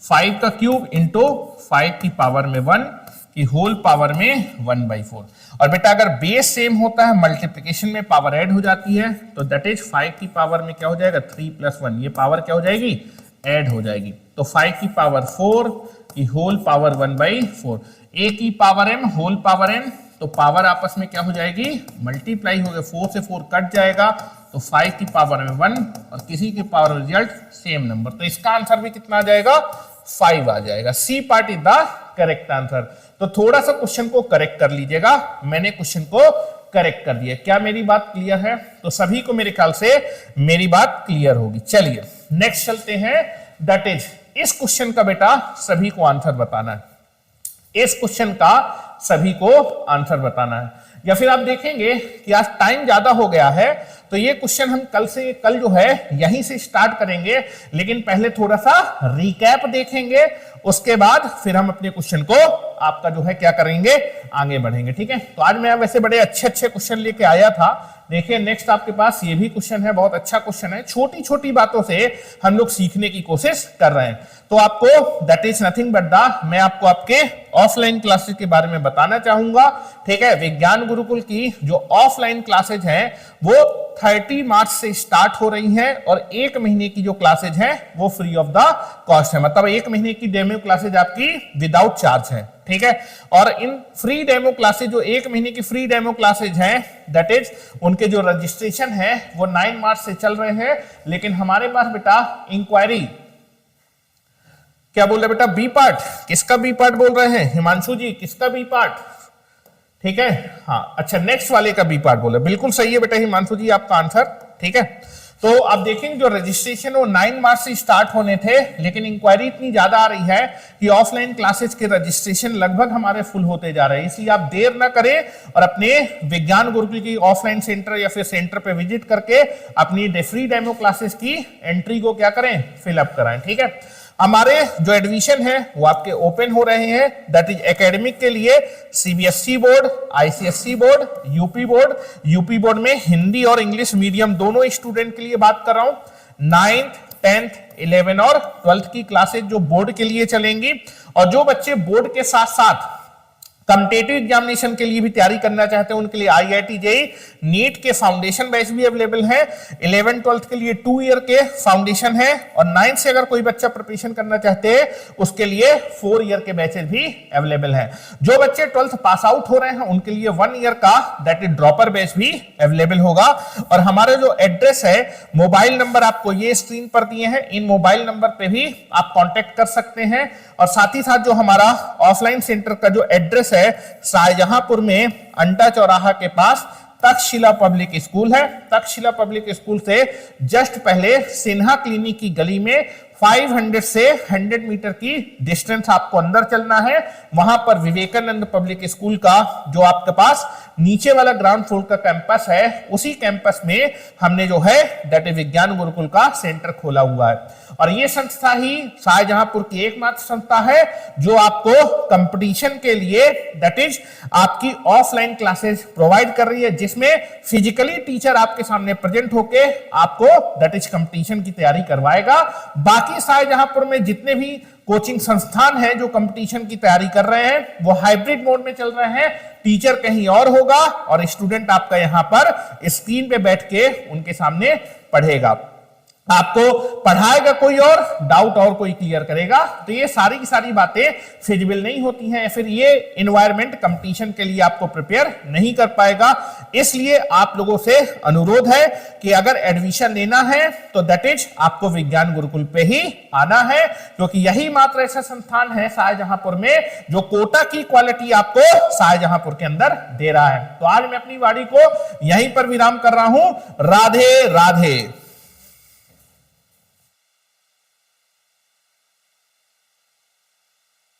5 का क्यूब इंटू 5 की पावर में 1 की होल पावर में 1/4। और बेटा अगर बेस सेम होता है, मल्टीप्लिकेशन में पावर ऐड हो जाती है, तो दैट इज 5 की पावर में क्या हो जाएगा, 3 + 1, ये पावर क्या हो जाएगी, ऐड हो जाएगी। तो 5 की पावर 4 की होल पावर 1/4, a की power m whole power n, तो पावर आपस में क्या हो जाएगी, मल्टीप्लाई हो गया, 4 से 4 कट जाएगा, तो 5 की पावर में 1 और किसी की पावर में रिजल्ट सेम नंबर, तो इसका आंसर भी कितना आ जाएगा, 5 आ जाएगा। C part is the correct answer. तो थोड़ा सा क्वेश्चन को करेक्ट कर लीजिएगा, मैंने क्वेश्चन को करेक्ट कर दिया। क्या मेरी बात क्लियर है? तो सभी को मेरे ख्याल से मेरी बात क्लियर होगी। चलिए नेक्स्ट चलते हैं, दैट इज इस क्वेश्चन का बेटा सभी को आंसर बताना है, इस क्वेश्चन का सभी को आंसर बताना है। या फिर आप देखेंगे कि आज टाइम ज्यादा हो गया है, तो ये क्वेश्चन हम कल जो है यहीं से स्टार्ट करेंगे, लेकिन पहले थोड़ा सा रिकैप देखेंगे, उसके बाद फिर हम अपने क्वेश्चन को आपका जो है क्या करेंगे, आगे बढ़ेंगे, ठीक है। तो आज मैं वैसे बड़े अच्छे क्वेश्चन लेके आया था। देखिए नेक्स्ट आपके पास ये भी क्वेश्चन है, बहुत अच्छा क्वेश्चन है। छोटी छोटी बातों से हम लोग सीखने की कोशिश कर रहे हैं। तो आपको that is nothing but the, मैं आपको आपके ऑफलाइन क्लासेस के बारे में बताना चाहूंगा, ठीक है। विज्ञान गुरुकुल की जो ऑफलाइन क्लासेज हैं वो 30 मार्च से स्टार्ट हो रही हैं, और 1 महीने की जो क्लासेज हैं वो फ्री ऑफ द कॉस्ट है, मतलब 1 महीने की डेमो क्लासेज आपकी विदाउट चार्ज है, ठीक है। और इन फ्री डेमो क्लासेज, जो 1 महीने की फ्री डेमो क्लासेज हैं, दैट इज उनके जो रजिस्ट्रेशन है वो 9 मार्च से चल रहे हैं। लेकिन हमारे पास बेटा इंक्वायरी, क्या बोल रहे बेटा, बी पार्ट, किसका बी पार्ट बोल रहे हैं हिमांशु जी, किसका बी पार्ट, ठीक है, हाँ अच्छा नेक्स्ट वाले का बी पार्ट बोले, बिल्कुल सही है बेटा हिमांशु जी आपका आंसर, ठीक है। तो आप देखेंगे जो रजिस्ट्रेशन वो 9 मार्च से स्टार्ट होने थे, लेकिन इंक्वायरी इतनी ज्यादा आ रही है कि ऑफलाइन क्लासेस के रजिस्ट्रेशन लगभग हमारे फुल होते जा रहे हैं। इसलिए आप देर ना करें और अपने विज्ञान गुरुकुल की ऑफलाइन सेंटर या फिर सेंटर पे विजिट करके अपनी फ्री डेमो क्लासेस की एंट्री को क्या करें, फिलअप कराएं, ठीक है। हमारे जो एडमिशन है वो आपके ओपन हो रहे हैं, दैट इज एकेडमिक के लिए CBSE board, ICSE board, UP board में हिंदी और इंग्लिश मीडियम दोनों स्टूडेंट के लिए बात कर रहा हूं। 9th, 10th, 11 और 12th की क्लासेज जो बोर्ड के लिए चलेंगी, और जो बच्चे बोर्ड के साथ साथ कॉम्पिटिटिव एग्जामिनेशन के लिए भी तैयारी करना चाहते हैं उनके लिए आईआईटी जेईई नीट के फाउंडेशन बैच भी अवेलेबल है। 11 12 के लिए 2 ईयर के फाउंडेशन है, और 9 से अगर कोई बच्चा प्रिपरेशन करना चाहते हैं उसके लिए 4 ईयर के बैचेस भी अवेलेबल है। जो बच्चे 12th पास आउट हो रहे हैं उनके लिए 1 ईयर का दैट इज ड्रॉपर बैच भी अवेलेबल होगा। और हमारे जो एड्रेस है, मोबाइल नंबर आपको ये स्क्रीन पर दिए हैं, इन मोबाइल नंबर पे भी आप कांटेक्ट कर सकते हैं। और साथ ही साथ जो हमारा ऑफलाइन सेंटर का जो एड्रेस है शाहजहांपुर में अंटा चौराहा के पास तक्षशिला पब्लिक स्कूल है। तक्षशिला पब्लिक स्कूल से जस्ट पहले सिन्हा क्लिनिक की गली में 500 से 100 मीटर की डिस्टेंस आपको अंदर चलना है। वहां पर विवेकानंद पब्लिक स्कूल का जो आपके पास नीचे वाला ग्राउंड फ्लोर का कैंपस है, उसी कैंपस में हमने जो है दैट इज विज्ञान गुरुकुल का सेंटर खोला हुआ है। और ये संस्था ही शाहजहांपुर की एकमात्र संस्था है जो आपको कंपटीशन के लिए दैट इज आपकी ऑफलाइन क्लासेस प्रोवाइड कर रही है, जिसमें फिजिकली टीचर आपके सामने प्रेजेंट होके आपको दैट इज कंपटीशन की तैयारी करवाएगा। बाकी शाहजहांपुर में जितने भी कोचिंग संस्थान हैं जो कंपटीशन की तैयारी कर रहे हैं वो हाइब्रिड मोड में चल रहे हैं, टीचर कहीं और होगा और स्टूडेंट आपका यहां पर स्क्रीन पे बैठ के उनके सामने पढ़ेगा, आपको पढ़ाएगा कोई और, डाउट और कोई क्लियर करेगा। तो ये सारी की सारी बातें फिजिबल नहीं होती हैं, फिर ये एनवायरनमेंट कंपटीशन के लिए आपको प्रिपेयर नहीं कर पाएगा। इसलिए आप लोगों से अनुरोध है कि अगर एडमिशन लेना है तो दैट इज आपको विज्ञान गुरुकुल पे ही आना है, क्योंकि यही मात्र ऐसा संस्थान है शाहजहांपुर में जो कोटा की क्वालिटी आपको शाहजहांपुर के अंदर दे रहा है। तो आज मैं अपनी वाणी को यहीं पर विराम कर रहा हूं। राधे राधे।